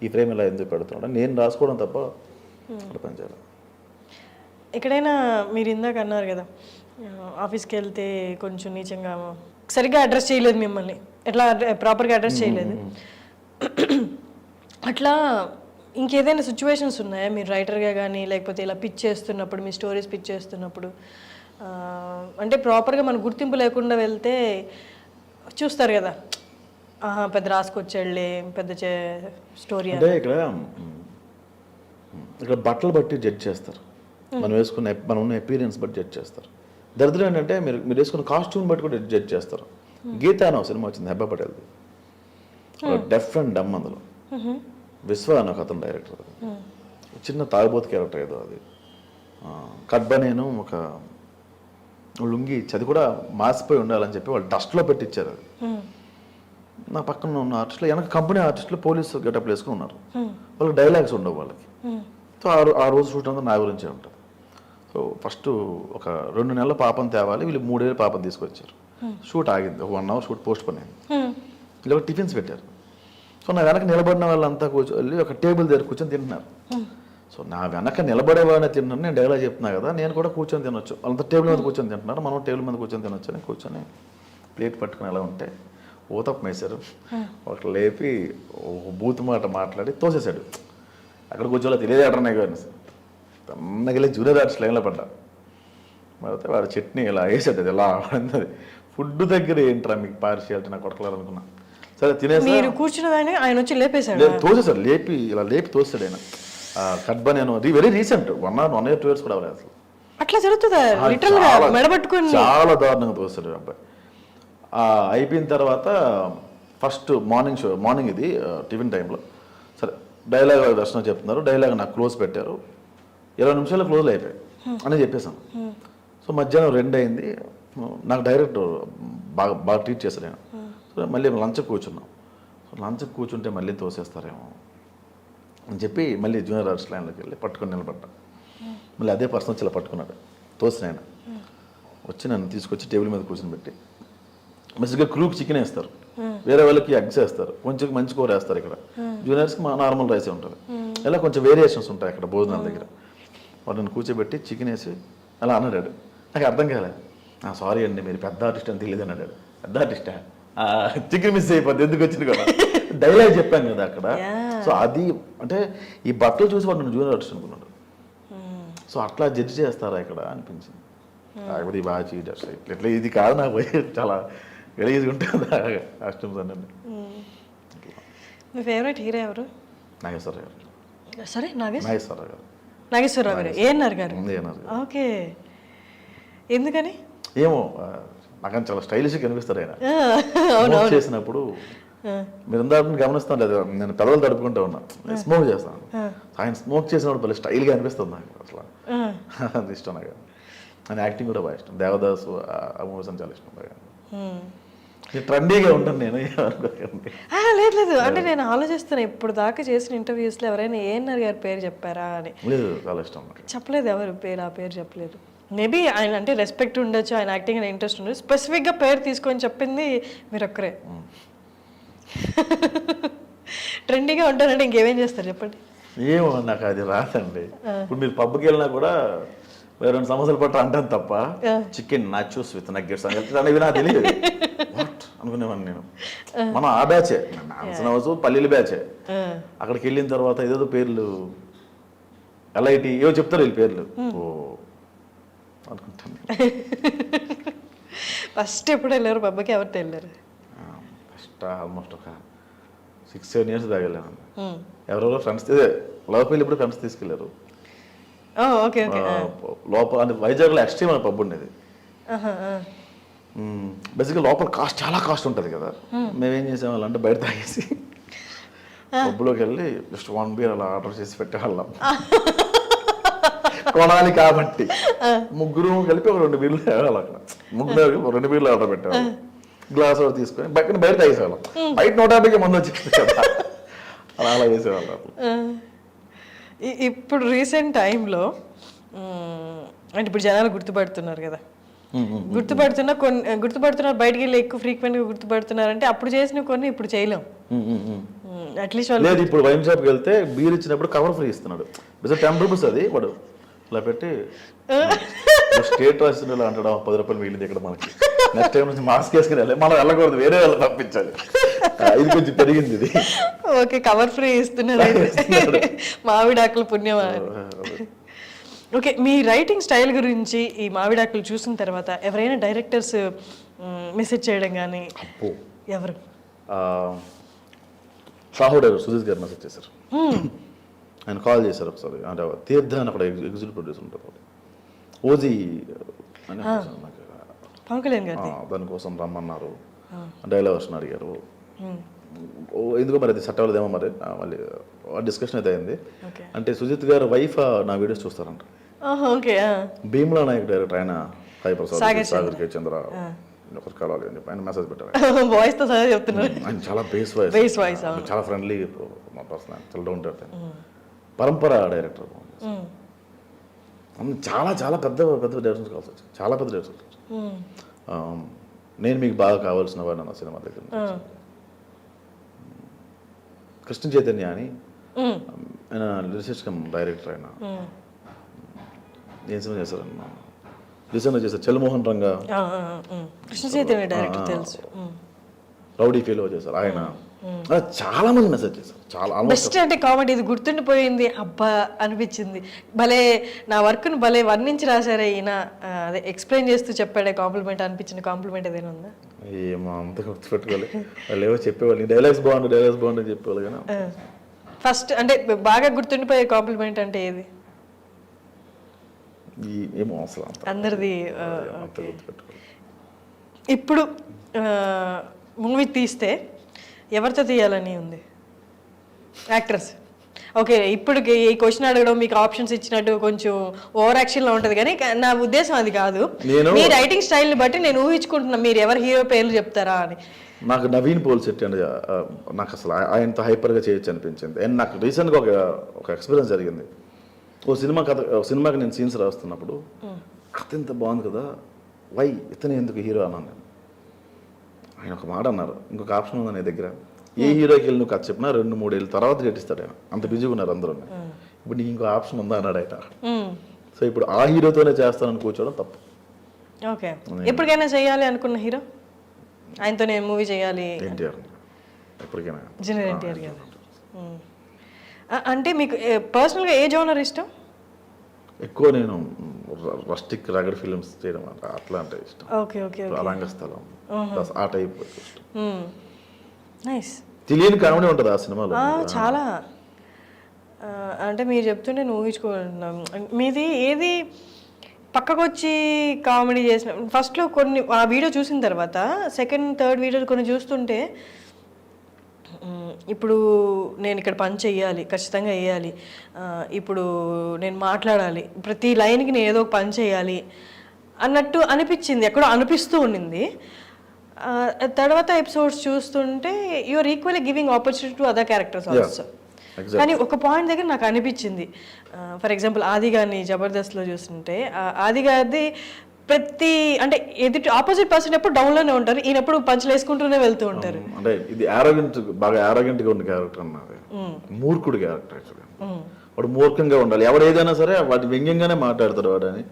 ఈ ఫ్రేమ్ ఎలా ఎందుకు పెడుతున్నాడా, నేను రాసుకోవడం తప్ప అట్లా పనిచేయాలి. ఎక్కడైనా మీరు ఇందాక అన్నారు కదా ఆఫీస్కి వెళ్తే కొంచెం నీచంగా సరిగ్గా అడ్రస్ చేయలేదు మిమ్మల్ని, ఎట్లా ప్రాపర్గా అడ్రస్ చేయలేదు, అట్లా ఇంకేదైనా సిచ్యువేషన్స్ ఉన్నాయా మీరు రైటర్గా కానీ లేకపోతే ఇలా పిచ్ చేస్తున్నప్పుడు, మీ స్టోరీస్ పిచ్ చేస్తున్నప్పుడు, అంటే ప్రాపర్గా మన గుర్తింపు లేకుండా వెళ్తే చూస్తారు కదా, పెద్ద రాసుకొచ్చాడులే పెద్ద స్టోరీ అంటే ఇక్కడ బట్టలు బట్టి జడ్జ్ చేస్తారు, మనం ఉన్న ఎపీరియన్స్ బట్టి జడ్జ్ చేస్తారు. దరిద్రం ఏంటంటే మీరు వేసుకున్న కాస్ట్యూమ్ బట్టి కూడా జడ్జ్ చేస్తారు. గీత అని ఒక సినిమా వచ్చింది హెబ్బా పటేల్ది, డెఫ్ అండ్ డమ్, అందులో విశ్వ అని ఒక అతను డైరెక్టర్, చిన్న తాగుబోతు క్యారెక్టర్ ఏదో అది. కడ్బనేను ఒక లుంగి ఇచ్చి అది కూడా మాసిపోయి ఉండాలని చెప్పి వాళ్ళు డస్ట్లో పెట్టించారు. అది నా పక్కన ఉన్న ఆర్టిస్టులు, వెనక కంపెనీ ఆర్టిస్టులు పోలీసు గెటప్లు వేసుకుని ఉన్నారు, వాళ్ళకి డైలాగ్స్ ఉండవు వాళ్ళకి. సో ఆ రోజు షూట్ అంతా నా గురించే ఉంటుంది. సో ఫస్ట్ ఒక 2 నెలల పాపం తేవాలి, వీళ్ళు 3 ఏళ్ళ పాపం తీసుకొచ్చారు. షూట్ ఆగింది, 1 hour షూట్ పోస్ట్ పోన్ అయింది. వీళ్ళు టిఫిన్స్ పెట్టారు. సో నా వెనక నిలబడిన వాళ్ళంతా కూర్చొని ఒక టేబుల్ దగ్గర కూర్చొని తింటున్నారు. సో నా వెనక నిలబడేవాడిని తింటున్నాను, నేను డైలాగ్ చెప్తున్నా కదా, నేను కూడా కూర్చొని తినొచ్చు, వాళ్ళంతా టేబుల్ మీద కూర్చొని తింటున్నారు, మనం టేబుల్ మీద కూర్చొని తినొచ్చు అని కూర్చొని ప్లేట్ పట్టుకుని ఎలా ఉంటే ఊతప్ప వేశారు. ఒకటి లేపి బూత్ మాట మాట్లాడి తోసేశాడు. అక్కడ కూర్చోలో తెలియదు అటర్నే కానీ తన్నగిలే జూనియర్ ఆర్టిస్ట్ లైన్లో పడ్డా. పడితే వాడు చట్నీ ఇలా వేసాడు, అది ఎలా ఆడింది. ఫుడ్ దగ్గర ఏంట్రా మీకు పార్షియాలిటీ, నాకు కొడకలేదు అనుకున్నా. సరే తినేసి మీరు కూర్చున్నదాన్ని ఆయన వచ్చి లేపేశాడు, తోసేశాడు, లేపి ఇలా లేపి తోసాడు ఆయన. కడ్బా నేను వెరీ రీసెంట్ 1 or 2 years కూడా అవ్వలేదు అసలు. అట్లా జరుగుతుందా లిటరల్ గా మెడబట్టుకుని? చాలా దారుణంగా తోస్తాడు ఆ అబ్బాయి. అయిపోయిన తర్వాత ఫస్ట్ మార్నింగ్ ఇది టిఫిన్ టైంలో సరే డైలాగ్ దర్శనం చెప్తున్నారు, డైలాగ్ నాకు క్లోజ్ పెట్టారు, 20 నిమిషాలు క్లోజ్ అయిపోయాయి అని చెప్పేసాను. సో మధ్యాహ్నం 2 అయింది, నాకు డైరెక్టర్ బాగా ట్రీట్ చేశారు నేను. సో మళ్ళీ లంచ్కి కూర్చున్నాం. సో లంచ్కి కూర్చుంటే మళ్ళీ తోసేస్తారేమో అని చెప్పి మళ్ళీ జూనియర్ ఆర్ట్స్ లైన్లోకి వెళ్ళి పట్టుకొని నిలబడ్డా. మళ్ళీ అదే పర్సన్ వచ్చి ఇలా పట్టుకున్నాడు, తోసిన ఆయన వచ్చి నన్ను తీసుకొచ్చి టేబుల్ మీద కూర్చొని పెట్టి మంచిగా క్రూకి చికెన్ వేస్తారు, వేరే వాళ్ళకి ఎగ్స్ వేస్తారు, కొంచెం మంచి కూర వేస్తారు. ఇక్కడ జూనియర్స్కి నార్మల్ రైసే ఉంటుంది. ఇలా కొంచెం వేరియేషన్స్ ఉంటాయి అక్కడ భోజనాల దగ్గర. వాడు నన్ను కూర్చోబెట్టి చికెన్ వేసి అలా అన్నాడు. నాకు అర్థం కాలేదు. సారీ అండి మీరు పెద్ద ఆర్టిస్ట్ అని తెలియదు అన్నాడు. పెద్ద ఆర్టిస్టా? చికెన్ మిస్ అయిపోద్ది, ఎందుకు వచ్చింది కదా డైలాగ్ చెప్పాను కదా అక్కడ. సో అది అంటే ఈ బట్టలు చూసి వాడు నన్ను జూనియర్ ఆర్టిస్ట్ అనుకున్నాడు. సో అట్లా జడ్జి చేస్తారా ఇక్కడ అనిపించింది. కాకపోతే బాగా చీట్ ఇట్లా ఇది కాదు నాకు పోయి చాలా గలీజ్గా ఉంటుంది కాస్ట్యూమ్స్ అన్నీ. మీ ఫేవరెట్ హీరో ఎవరు? నాగేశ్వరరావు గారు. సరే నాగేశ్వరరావు గారు. నాగేశ్వరరావు గారు. ఏఎన్ఆర్ గారు. ఏఎన్ఆర్ గారు. ఓకే, ఎందుకని? ఏమో నాకు చాలా స్టైలిష్గా కనిపిస్తారు ఆయన. స్మోక్ చేసినప్పుడు మీరు అందరిని గమనిస్తాను లేదు, నేను పెదవులు తడుపుకుంటూ ఉన్నా, స్మోక్ చేస్తాను. ఆయన స్మోక్ చేసినప్పుడు భలే స్టైల్గా అనిపిస్తుంది నాకు. అసలు అది ఇష్టం నాకు. ఆయన యాక్టింగ్ కూడా బాగా ఇష్టం. దేవదాసు ఆ మూవీస్ అని చాలా ఇష్టం బాగా. ట్రెండీగా ఉంటాను నేను. లేదు అంటే నేను ఆలోచిస్తాను ఇప్పుడు దాకా చేసిన ఇంటర్వ్యూస్లో ఎవరైనా ఏఎన్ఆర్ గారి పేరు చెప్పారా అని. లేదు, చాలా ఇష్టం నాకు. చెప్పలేదు ఎవరు పేరు, ఆ పేరు చెప్పలేదు. మేబీ ఆయన అంటే రెస్పెక్ట్ ఉండొచ్చు, ఆయన యాక్టింగ్ అని ఇంట్రెస్ట్ ఉండదు. స్పెసిఫిక్గా పేరు తీసుకొని చెప్పింది మీరు ఒక్కరే. ట్రెండీగా ఉంటారంటే ఇంకేమేం చేస్తారు చెప్పండి. ఏమో నాకు అది రాదండి. ఇప్పుడు మీరు పబ్కి వెళ్ళినా కూడా 2 సంవత్సరాల పాటు అంటాను తప్ప చికెన్ నాచోస్ విత్ నగ్గెట్స్ అనేవి నాకు తెలియదు. వాట్ అనుకునేవాడిని నేను. మనం ఆ బ్యాచే, హౌస్ పల్లీల బ్యాచే. అక్కడికి వెళ్ళిన తర్వాత ఏదేదో పేర్లు ఎల్ఐటి ఏవో చెప్తారు వీళ్ళు పేర్లు. ఓ అనుకుంటాను. ఫస్ట్ ఎప్పుడు వెళ్ళారు పబ్కి? ఎవరితో వెళ్ళారు? ఫస్ట్ ఆల్మోస్ట్ ఒక 6-7 ఇయర్స్ దాకా వెళ్ళాను. ఎవరెవరో ఫ్రెండ్స్, లవ్ పెళ్ళి ఇప్పుడు ఫ్రెండ్స్ తీసుకెళ్ళారు. Okay okay. లోపల అంటే వైజాగ్లో ఎక్స్ట్రీమ్ అనే పబ్ ఉండేది. బేసిక్గా లోపల చాలా కాస్ట్ ఉంటుంది కదా. మేమేం చేసేవాళ్ళం అంటే బయట తాగేసి పబ్లోకి వెళ్ళి జస్ట్ 1 బీర్ అలా ఆర్డర్ చేసి పెట్టేవాళ్ళం. కొనాలి కాబట్టి ముగ్గురు కలిపి ఒక 2 బీర్లు తేవాలి. అక్కడ ముగ్గురు 2 బీర్లు ఆర్డర్ పెట్టేవాళ్ళం. గ్లాస్ తీసుకొని బయట తాగేసేవాళ్ళం. బయట 150కి మంది వచ్చి కదా అలా చేసేవాళ్ళం. ఇప్పుడు రీసెంట్ టైంలో అంటే ఇప్పుడు జనాలు గుర్తుపడుతున్నారు కదా, గుర్తుపడుతున్నారు బయటికి వెళ్ళి ఎక్కువ ఫ్రీక్వెంట్గా గుర్తుపడుతున్నారంటే అప్పుడు చేసిన కొన్ని ఇప్పుడు చేయలేం. అట్లీస్ట్ లేదు, ఇప్పుడు వైన్ షాప్కి వెళ్తే బీర్ ఇచ్చినప్పుడు కవర్ ఫ్రీ ఇస్తున్నాడు. 10 రూపీస్ అది వాడు ఇలా పెట్టి స్టేట్ రాసిన అంటాడు 10 రూపాయలు మిగిలింది ఇక్కడ మనకి. నెక్స్ట్ టైం నుంచి మాస్క్ వేసుకుని వెళ్ళాలి, మనం వెళ్ళకూడదు, వేరే వాళ్ళు పంపించాలి. ఇది కొంచెం పెరిగింది ఇది. ఓకే, కవర్ ఫ్రీ ఇస్తున్నారు. మామిడాకుల పుణ్యమా. ఓకే, మీ రైటింగ్ స్టైల్ గురించి ఈ మామిడాకులు చూసిన తర్వాత ఎవరైనా డైరెక్టర్స్ మెసేజ్ చేయడం కానీ? ఎవరు? షాహు డైరెక్టర్ సుజిత్ గారు మెసేజ్ చేశారు. ఆయన కాల్ చేశారు ఒకసారి. అంటే తీర్థ అని అక్కడ ఎగ్జిక్యూటివ్ ప్రొడ్యూసర్ ఉంటారు, ఓజీ అని పవన్ కళ్యాణ్ గారు. దానికోసం రమ్మన్నారు, డైలాగ్ వర్షన్ అడిగారు. ఎందుకో మరి అది సెట్ అవ్వలేదేమో మరి. మళ్ళీ డిస్కషన్ అయితే అయింది. అంటే సుజిత్ గారు వైఫ్ నా వీడియోస్ చూస్తారంట. భీమ్లా నాయక్ డైరెక్టర్ ఆయన సాయి ప్రసాద్, సాగర్ కే చంద్ర ఒకరు కలవాలి అని చెప్పి ఆయన మెసేజ్ పెట్టారు. వాయిస్ తో సహా చెప్తున్నారు. ఆయన చాలా బేస్ వాయిస్, చాలా ఫ్రెండ్లీ పర్సన్, చాలా డౌన్ టు ఎర్త్. పరంపర డైరెక్టర్. చాలా చాలా పెద్ద పెద్ద డైరెక్టర్స్ కావాల్సి వచ్చింది, చాలా పెద్ద డైరెక్టర్స్. నేను మీకు బాగా కావాల్సిన వాడు నా సినిమా దగ్గర కృష్ణ చైతన్య అని ఆయన లిరిసిస్ట్ కమ్ డైరెక్టర్. ఆయన ఏం సినిమా చేశారన్న రీసెంట్గా చేశారు, చల్మోహన్ రంగా. కృష్ణ చైతన్య డైరెక్టర్ తెలుసు. రౌడీ ఫీలో చేశారు ఆయన. చాలా మంది మెసేజ్ చేశారు. చాలా బెస్ట్ అంటే కామెడీ ఇది గుర్తుండిపోయింది, అబ్బా అనిపించింది, భలే నా వర్క్ను భలే వర్ణించి రాశారే ఈయన, అదే ఎక్స్ప్లెయిన్ చేస్తూ చెప్పాడే కాంప్లిమెంట్ అనిపించిన కాంప్లిమెంట్ ఏదైనా ఉందా? ఏమో అంత గుర్తుపెట్టుకోవాలి. వాళ్ళు ఏవో చెప్పేవాళ్ళు, డైలాగ్స్ బాగుంది అని చెప్పేవాళ్ళు. కానీ ఫస్ట్ అంటే బాగా గుర్తుండిపోయే కాంప్లిమెంట్ అంటే ఏది? ఈ ఏమో అసలు అంత అందరిది అంత గుర్తుపెట్టుకోలేదు. ఇప్పుడు మూవీ తీస్తే ఎవరితో తీయాలని ఉంది యాక్టర్స్? ఓకే, ఇప్పుడు ఈ క్వశ్చన్ అడగడం మీకు ఆప్షన్స్ ఇచ్చినట్టు కొంచెం ఓవర్ యాక్షన్లో ఉంటుంది, కానీ నా ఉద్దేశం అది కాదు. మీ రైటింగ్ స్టైల్ని బట్టి నేను ఊహించుకుంటున్నా మీరు ఎవరు హీరో పేర్లు చెప్తారా అని. నాకు నవీన్ పోల్శెట్టి అండి నాకు అసలు ఆయనతో హైపర్గా చేయొచ్చు అనిపించింది. అండ్ నాకు రీసెంట్గా ఒక ఎక్స్పీరియన్స్ జరిగింది. సినిమాకి నేను సీన్స్ రాస్తున్నప్పుడు కథ ఇంత బాగుంది కదా, వై ఇతనే ఎందుకు హీరో అన్నాను నేను. ఆయన ఒక మాట అన్నారు, ఇంకొక ఆప్షన్ ఉందా నీ దగ్గర, ఏ హీరోకి వెళ్ళి నువ్వు కథ చెప్పినా 2-3 ఏళ్ళ తర్వాత చేటిస్తాడు ఆయన, అంత బిజీగా ఉన్నారు అందరూ. ఇప్పుడు నీకు ఇంకో ఆప్షన్ ఉందా అన్నాడు ఆయన. సో ఇప్పుడు ఆ హీరోతోనే చేస్తానని కూర్చోవడం తప్పు. ఓకే, ఎప్పటికైనా చేయాలి అనుకున్న హీరో, ఆయనతో నేను మూవీ చేయాలి? ఎన్టీఆర్ ఎప్పటికైనా. జూనియర్ ఎన్టీఆర్ గారు. అంటే మీకు పర్సనల్గా ఏ జోనర్ ఇష్టం? ఎక్కువ నేను రస్టిక్ రగడ్ ఫిల్మ్స్ చేయడం అట్లా అంటే ఇష్టం. ఓకే ఓకే, రంగస్థలం ఆ టైప్ ఇష్టం. నైస్. తెలియని కామెడీ ఉంటుంది ఆ సినిమాలో చాలా. అంటే మీరు చెప్తుంటే నేను ఊహించుకోగలుగుతున్నాం. మీది ఏది పక్కకు వచ్చి కామెడీ చేసిన ఫస్ట్లో కొన్ని ఆ వీడియో చూసిన తర్వాత సెకండ్ థర్డ్ వీడియోలు కొన్ని చూస్తుంటే ఇప్పుడు నేను ఇక్కడ పని చెయ్యాలి, ఖచ్చితంగా వేయాలి, ఇప్పుడు నేను మాట్లాడాలి, ప్రతి లైన్కి నేను ఏదో ఒక పని చేయాలి అన్నట్టు అనిపించింది, ఎక్కడో అనిపిస్తూ ఉండింది. తర్వాత ఎపిసోడ్స్ చూస్తుంటే you are equally giving opportunity to other characters also. కానీ ఒక పాయింట్ దగ్గర నాకు అనిపించింది, ఫర్ ఎగ్జాంపుల్ ఆది గారిని జబర్దస్త్లో చూస్తుంటే ఆది గారిది ప్రతి అంటే ఎదుటి ఆపోజిట్ పర్సన్ ఎప్పుడు డౌన్లోనే ఉంటారు, ఈయన ఎప్పుడు పంచులు వేసుకుంటూనే వెళ్తూ ఉంటారు. అంటే ఇది బాగా యారోగెంట్గా ఉన్న క్యారెక్టర్ అన్నది, మూర్ఖుడు క్యారెక్టర్ యాక్చువల్గా. వాడు మూర్ఖంగా ఉండాలి, ఎవడు ఏదైనా సరే వాటి వ్యంగ్యంగానే మాట్లాడతాడు వాడు అని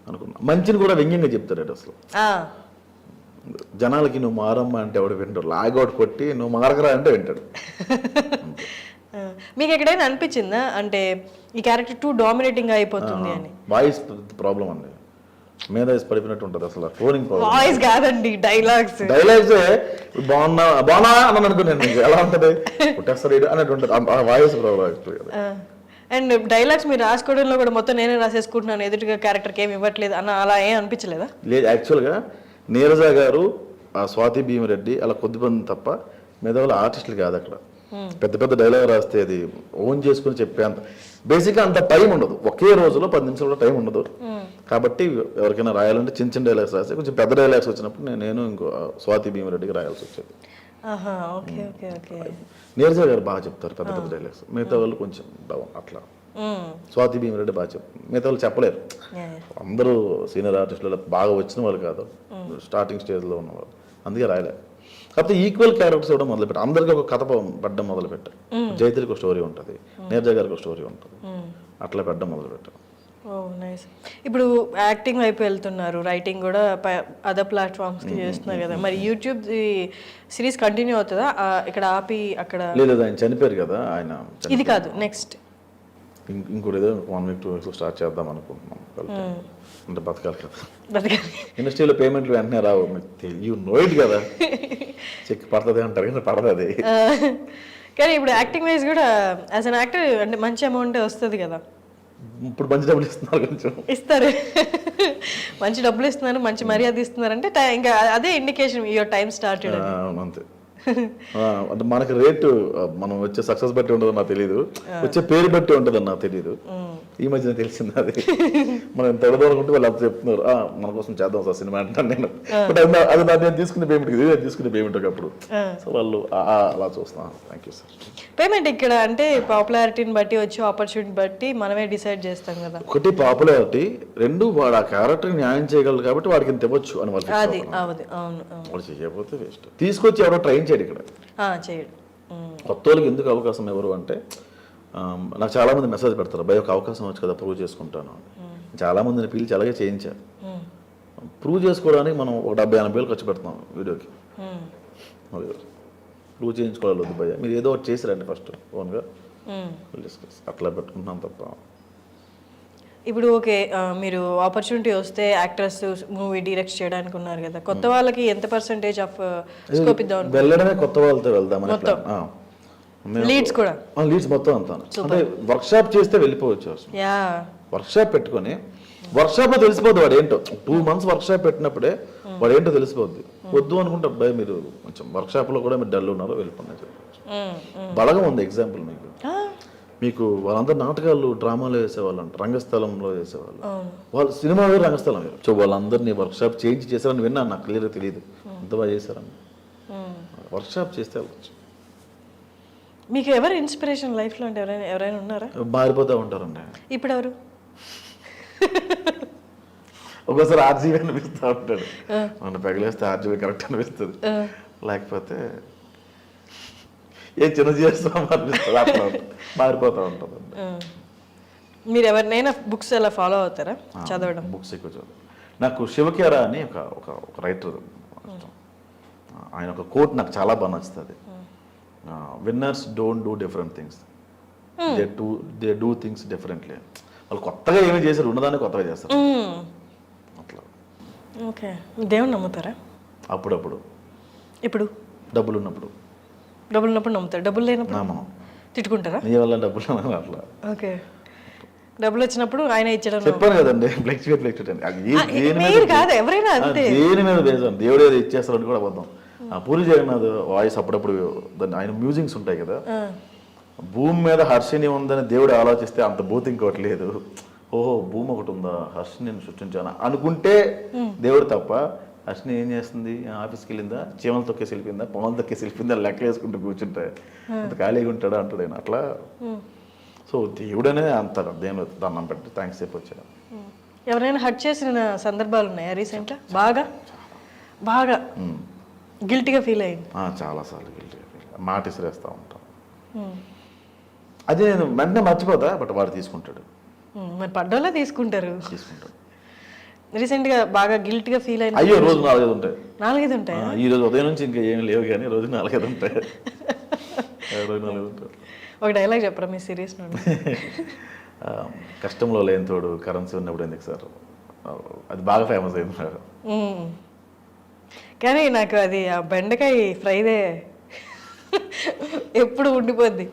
అనుకున్నా. మంచిని కూడా వ్యంగ్యంగా చెప్తాడు అసలు. జనాలకి నువ్వు మారమ్మా అంటే ఎవడు వింటాడు, లాగౌట్ కొట్టి నువ్వు మారకరా అంటే వింటాడు. మీకు ఎక్కడైనా అనిపించిందా అంటే ఈ క్యారెక్టర్ టూ డామినేటింగ్ అయిపోతుంది అని? వాయిస్ ప్రాబ్లం అండి, మీద పడిపోయినట్టు ఉంటుంది అసలు. టోనింగ్ ప్రాబ్లం, వాయిస్ కాదండి, డైలాగ్స్ బాగున్నా అని అనుకున్నాను. ఎలా ఉంటుంది పుట్టేస్తాడు అన్నట్టు ఉంటుంది, ఆ వాయిస్ ప్రాబ్లం. అండ్ డైలాగ్స్ మీరు రాసుకోవడంలో కూడా మొత్తం నేనే రాసేసుకుంటున్నాను, ఎదుటిగా క్యారెక్టర్కి ఏమి ఇవ్వట్లేదు అన్న అలా ఏం అనిపించలేదా? లేదు, యాక్చువల్గా నీరజ గారు, స్వాతి భీమిరెడ్డి అలా కొద్దిమంది తప్ప మిగతా వాళ్ళు ఆర్టిస్టులు కాదు అక్కడ. పెద్ద పెద్ద డైలాగ్ రాస్తే అది ఓన్ చేసుకుని చెప్పేంత బేసిక్గా అంత టైం ఉండదు, ఒకే రోజులో 10 నిమిషాలు కూడా టైం ఉండదు. కాబట్టి ఎవరికైనా రాయాలంటే చిన్న చిన్న డైలాగ్స్ రాస్తే, కొంచెం పెద్ద డైలాగ్స్ వచ్చినప్పుడు నేను ఇంకో స్వాతి భీమిరెడ్డికి రాయాల్సి వచ్చేది. నీరజ గారు బాగా చెప్తారు పెద్ద పెద్ద డైలాగ్స్, మిగతా వాళ్ళు కొంచెం డౌన్ అట్లా. స్వాతి భీమిరెడ్డి బాగా చెప్తారు, మిగతా వాళ్ళు చెప్పలేరు. అందరూ సీనియర్ ఆర్టిస్టులు బాగా వచ్చిన వాళ్ళు కాదు, స్టార్టింగ్ స్టేజ్లో ఉన్నవాళ్ళు, అందుకే రాయలేరు. కాకపోతే ఈక్వల్ క్యారెక్టర్స్ ఇవ్వడం మొదలుపెట్టారు, అందరికీ ఒక కథ పడ్డం మొదలుపెట్టారు. జైత్రికి ఒక స్టోరీ ఉంటుంది, నీరజ గారికి ఒక స్టోరీ ఉంటుంది, అట్లా పెట్టడం మొదలుపెట్టారు. నైస్. ఇప్పుడు యాక్టింగ్ వైపు వెళ్తున్నారు, రైటింగ్ కూడా అదర్ ప్లాట్ఫామ్స్కి చేస్తున్నారు కదా, మరి యూట్యూబ్ సిరీస్ కంటిన్యూ అవుతుందా ఇక్కడ ఆపి అక్కడ? లేదు, ఆయన చనిపోయారు కదా ఆయన. ఇది కాదు, నెక్స్ట్ ఇంకోటి ఏదో 1 week 2 weeks స్టార్ట్ చేద్దాం అనుకుంటున్నాం. అంటే బతకాలి కదా, ఇండస్ట్రీలో పేమెంట్లు వెంటనే రావు, యూ నో ఇట్ కదా. చెక్ పడుతుంది అంటారు కానీ పడదు అది. కానీ ఇప్పుడు యాక్టింగ్ వైజ్ కూడా యాజ్ అన్ యాక్టర్ అంటే మంచి అమౌంట్ వస్తుంది కదా. ఇప్పుడు మంచి డబ్బులు ఇస్తున్నారు, కొంచెం ఇస్తారు, మంచి డబ్బులు ఇస్తున్నారు, మంచి మర్యాద ఇస్తున్నారు అంటే ఇంకా అదే ఇండికేషన్ యువర్ టైం స్టార్టెడ్. అంతే. అంటే మనకి రేటు మనం వచ్చే సక్సెస్ బట్టి ఉండదు నాకు తెలియదు, వచ్చే పేరు బట్టి ఉంటుంది నాకు తెలియదు. ఈ మధ్యన తెలిసింది అది. మనం ఎంత అనుకుంటే వాళ్ళు అంత చెప్తున్నారు, మన కోసం చేద్దాం సార్ సినిమా అంటాను నేను. బట్ అది నేను తీసుకునే పేమెంట్, ఇది తీసుకునే పేమెంట్ ఒకప్పుడు. సో వాళ్ళు అలా చూస్తున్నాను. Thank you sir. పేమెంట్ ఇక్కడ అంటే పాపులారిటీని బట్టి వచ్చే ఆపర్చునిటీ బట్టి మనమే డిసైడ్ చేస్తాం కదా. ఒకటి పాపులారిటీ, 2 వాడు ఆ క్యారెక్టర్ న్యాయం చేయగలరు కాబట్టి వాడికి ఇంత ఇవ్వచ్చు అని వాళ్ళు. అది అవును, వాడు చేయకపోతే వేస్ట్. తీసుకొచ్చి ఎవరో ట్రైన్ చేయడు ఇక్కడ, చేయడు. కొత్త వాళ్ళకి ఎందుకు అవకాశం ఎవరు అంటే, నాకు చాలా మంది మెసేజ్ పెడతారు, భయ ఒక అవకాశం వచ్చి కదా ప్రూవ్ చేసుకుంటాను. చాలా మందిని పిలిచి అలాగే చేయించారు. ప్రూవ్ చేసుకోవడానికి మనం ఒక 70-80 వేలు ఖర్చు పెడతాం వీడియోకి. ప్రూవ్ చేయించుకోవాలి వద్దు భయ, మీరు ఏదో ఒకటి చేసిరండి ఫస్ట్ ఓన్గా డిస్కస్, అట్లా పెట్టుకుంటున్నాం తప్ప. ఇప్పుడు ఓకే, మీరు ఆపర్చునిటీ వస్తే యాక్టర్స్ మూవీ డైరెక్ట్ చేయడానికి ఉన్నారు కదా, కొత్త వాళ్ళకి ఎంత పర్సెంటేజ్ ఆఫ్ స్కోప్ ఇద్దాం? వెళ్ళడమే కొత్త వాళ్ళతో వెళ్దామని. లీడ్స్ కూడా లీడ్స్ మొత్తం అంతా అంటే వర్క్షాప్ చేస్తే వెళ్ళిపోవచ్చు. వర్క్షాప్ పెట్టుకొని వర్క్షాప్ లో తెలిసిపోద్ది వాడు ఏంటో. 2 months వర్క్షాప్ పెట్టినప్పుడే వాడు ఏంటో తెలిసిపోద్ది. వద్దు అనుకుంటే అబ్బాయి మీరు కొంచెం వర్క్షాప్ లో కూడా మీరు డల్ ఉన్నారో వెళ్ళిపోయినా చెప్పచ్చు. బలగం ఉంది ఎగ్జాంపుల్ మీకు వాళ్ళందరూ నాటకాలు డ్రామాలో వేసేవాళ్ళు అంట, రంగస్థలంలో వేసేవాళ్ళు. వాళ్ళు సినిమా వేరు, రంగస్థలం వేరు. సో వాళ్ళందరినీ వర్క్షాప్ చేంజ్ చేశారని విన్నాను, నాకు క్లియర్గా తెలియదు ఎంత బాగా చేశారని. వర్క్షాప్ చేస్తే వెళ్ళచ్చు. మీకు ఎవరు ఇన్స్పిరేషన్ లైఫ్లో అంటే ఎవరైనా ఉన్నారా? మారిపోతూ ఉంటారండి. ఇప్పుడు ఎవరు? ఒక్కోసారి ఆర్జీవీ అనిపిస్తూ ఉంటాడు, మన పెగలేస్తే ఆర్జీవీ కరెక్ట్ అనిపిస్తుంది, లేకపోతే ఏ చిన్న చేస్తాం అనిపిస్తుంది, అట్లా మారిపోతూ ఉంటుంది. మీరు ఎవరినైనా బుక్స్ ఎలా ఫాలో అవుతారా చదవడం? బుక్స్ ఎక్కువ చదువు. నాకు శివకేరా అని ఒక రైటర్, ఆయన ఒక కోట్ నాకు చాలా బాగా నచ్చుతుంది. Winners don't do different things, they do things differently. వాళ్ళు కొత్తగా ఏమీ చేశారు, ఉన్నదాన్ని కొత్తగా చేస్తారు అట్లా. ఓకే. దేవుని నమ్ముతారా? అప్పుడప్పుడు. ఇప్పుడు డబ్బులు ఉన్నప్పుడు నమ్ముతారు, డబ్బులు లేనప్పుడు మనం తిట్టుకుంటారా? నీ వల్ల డబ్బులు అట్లా. ఓకే. డబ్బులు వచ్చినప్పుడు ఆయన ఇచ్చడం చెప్పాను కదండి, ఎవరైనా అంతే, దేని మీద బేజం దేవుడు ఏదో ఇచ్చేస్తారని కూడా అబద్ధం. పూరి జగన్నాథ్ వాయిస్ అప్పుడప్పుడు ఆయన మ్యూజిక్స్ ఉంటాయి కదా, భూమి మీద హర్షిని ఉందని దేవుడు ఆలోచిస్తే అంత భూతి ఇంకోటి లేదు. ఓహో భూమి ఒకటి ఉందా, హర్షిని నేను సృష్టించాను అనుకుంటే దేవుడు తప్ప. హర్షిని ఏం చేస్తుంది, ఆఫీస్కి వెళ్ళిందా, చీమలు తొక్కేసి వెళ్ళిపోయిందా, పొమలు తొక్కేసి వెళ్ళిపోయిందా, లెక్క వేసుకుంటూ కూర్చుంటే అంత ఖాళీగా ఉంటాడా అంటాడు ఆయన అట్లా. సో దేవుడనే అంటారు, దేవుడు దండం పెట్టి థ్యాంక్స్ చెప్పి వచ్చాడు. ఎవరైనా హర్ట్ చేసిన సందర్భాలు ఉన్నాయా రీసెంట్గా? బాగా గిల్టీగా ఫీల్ అయ్యింది? చాలాసార్లు గిల్టీగా ఫీల్, మాట ఇసిరేస్తూ ఉంటాం. అది నేను వెంటనే మర్చిపోతా, బట్ వాడు తీసుకుంటాడు. మరి పడ్డోలా తీసుకుంటారు. రీసెంట్గా బాగా గిల్టీగా ఫీల్ అయిన? అయ్యో రోజు 4-5 ఉంటాయి. 4-5 ఉంటాయి? ఈ రోజు ఉదయం నుంచి ఇంకా ఏమి లేవు, కానీ రోజు 4-5 ఉంటాయి. రోజు 4-5 ఉంటాయి. ఒక డైలాగ్ చెప్పరా మీ సీరియస్ నుండి? కష్టంలో లేని తోడు కరెన్సీ ఉన్నప్పుడు ఎందుకు సార్, అది బాగా ఫేమస్ అయింది. కానీ నాకు అది ఆ బెండకాయ ఫ్రైదే ఎప్పుడు ఉండిపోద్ది.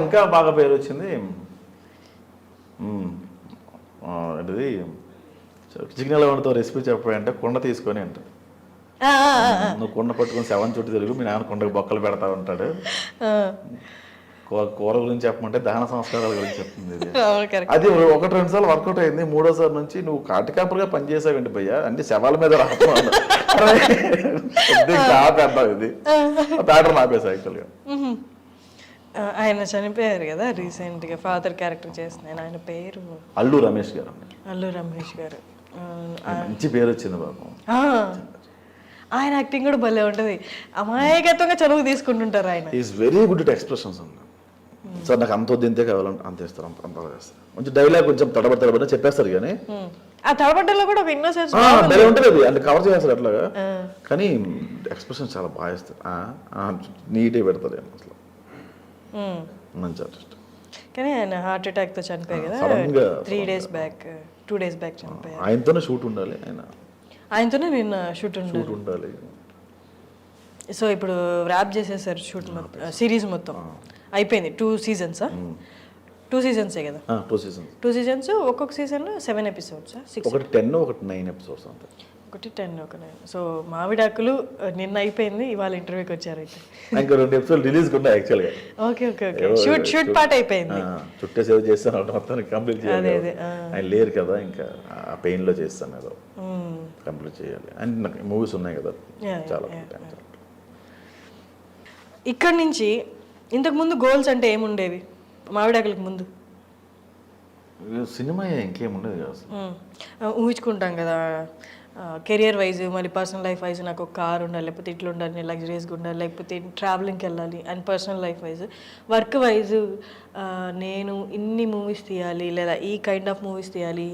ఇంకా బాగా పేరు వచ్చింది అది చికెన్ వండుతో రెసిపీ చెప్పాయంటే కుండ తీసుకొని అంట. నువ్వు కుండ పట్టుకొని 7 చుట్టూ తిరుగు, మీ నాన్న కుండకు బొక్కలు పెడతా ఉంటాడు. కూర గురించి చెప్పమంటే దహన సంస్కారాల గురించి చెప్తుంది. అది 1-2 సార్లు వర్కౌట్ అయింది. 3వసారి నుంచి నువ్వు కాటికాపరుగా పనిచేసావండి భయ్యా, అంటే శవాల మీద రాస్తున్నాను ఇది ప్యాటర్న్ ఆపేసా యాక్చువల్గా. ఆయన చనిపోయారు కదా రీసెంట్గా, ఫాదర్ క్యారెక్టర్ చేస్తున్నాను. ఆయన పేరు అల్లు రమేష్ గారు. అల్లు రమేష్ గారు మంచి పేరు వచ్చింది బాబు. ఆయన యాక్టింగ్ కూడా భలే ఉంటుంది, అమాయకత్వంగా చదువు తీసుకుంటుంటారు ఆయన. Is very good at expressions అన్న. సార్ నాకు అంత వద్దింతే కావాలంటే అంత ఇస్తారు, అంత చేస్తారు. కొంచెం డైలాగ్ కొంచెం తడబడి చెప్పేస్తారు, కానీ ఆ తడబడ్డలో కూడా ఒక ఇన్నోసెన్స్ ఉంటుంది, అది అంటే కవర్ చేస్తారు అట్లాగా. కానీ ఎక్స్ప్రెషన్ చాలా బాగా ఇస్తారు, నీట్గా పెడతారు అసలు. మంచి ఆర్టిస్ట్. కానీ ఆయన హార్ట్ అటాక్తో చనిపోయారు కదా, 2 days బ్యాక్ చనిపోయారు. ఆయనతోనే షూట్ ఉండాలి, ఆయనతోనే నిన్న షూట్ ఉండాలి. సో ఇప్పుడు ర్యాప్ చేసేసారు షూట్ మొత్తం, సిరీస్ మొత్తం అయిపోయింది. 2 seasons 2 seasons కదా? 2 seasons. ఒక్కొక్క సీజన్లో 7 episodes, 6. ఒకటి 10, ఒకటి 9 episodes అంతే. ఒకటి 10, ఒక 9. సో మావిడాకులు నిన్న అయిపోయింది, ఇవాళ ఇంటర్వ్యూకి వచ్చారు. అయితే ఇంకా 2 episodes రిలీజ్ ఉంటాయి యాక్చువల్గా. ఓకే. షూట్ పార్ట్ అయిపోయింది, చుట్టే సేవ్ చేస్తాను మొత్తానికి కంప్లీట్ చేయాలి. ఆయన లేరు కదా, ఇంకా ఆ పెయిన్లో చేస్తాను ఏదో కంప్లీట్ చేయాలి. అండ్ నాకు మూవీస్ ఉన్నాయి కదా చాలా. ఇక్కడ నుంచి ఇంతకు ముందు గోల్స్ అంటే ఏముండేవి మావిడాకులకు ముందు? సినిమా ఇంకేముండేది కదా, ఊహించుకుంటాం కదా కెరియర్ వైజ్, మళ్ళీ పర్సనల్ లైఫ్ వైజ్ నాకు ఒక కార్ ఉండాలి, లేకపోతే ఇట్లా ఉండాలి, నేను లగ్జరీస్గా ఉండాలి, లేకపోతే ట్రావెలింగ్కి వెళ్ళాలి. And personal life wise, work wise నేను ఇన్ని మూవీస్ తీయాలి, లేదా ఈ కైండ్ ఆఫ్ మూవీస్ తీయాలి,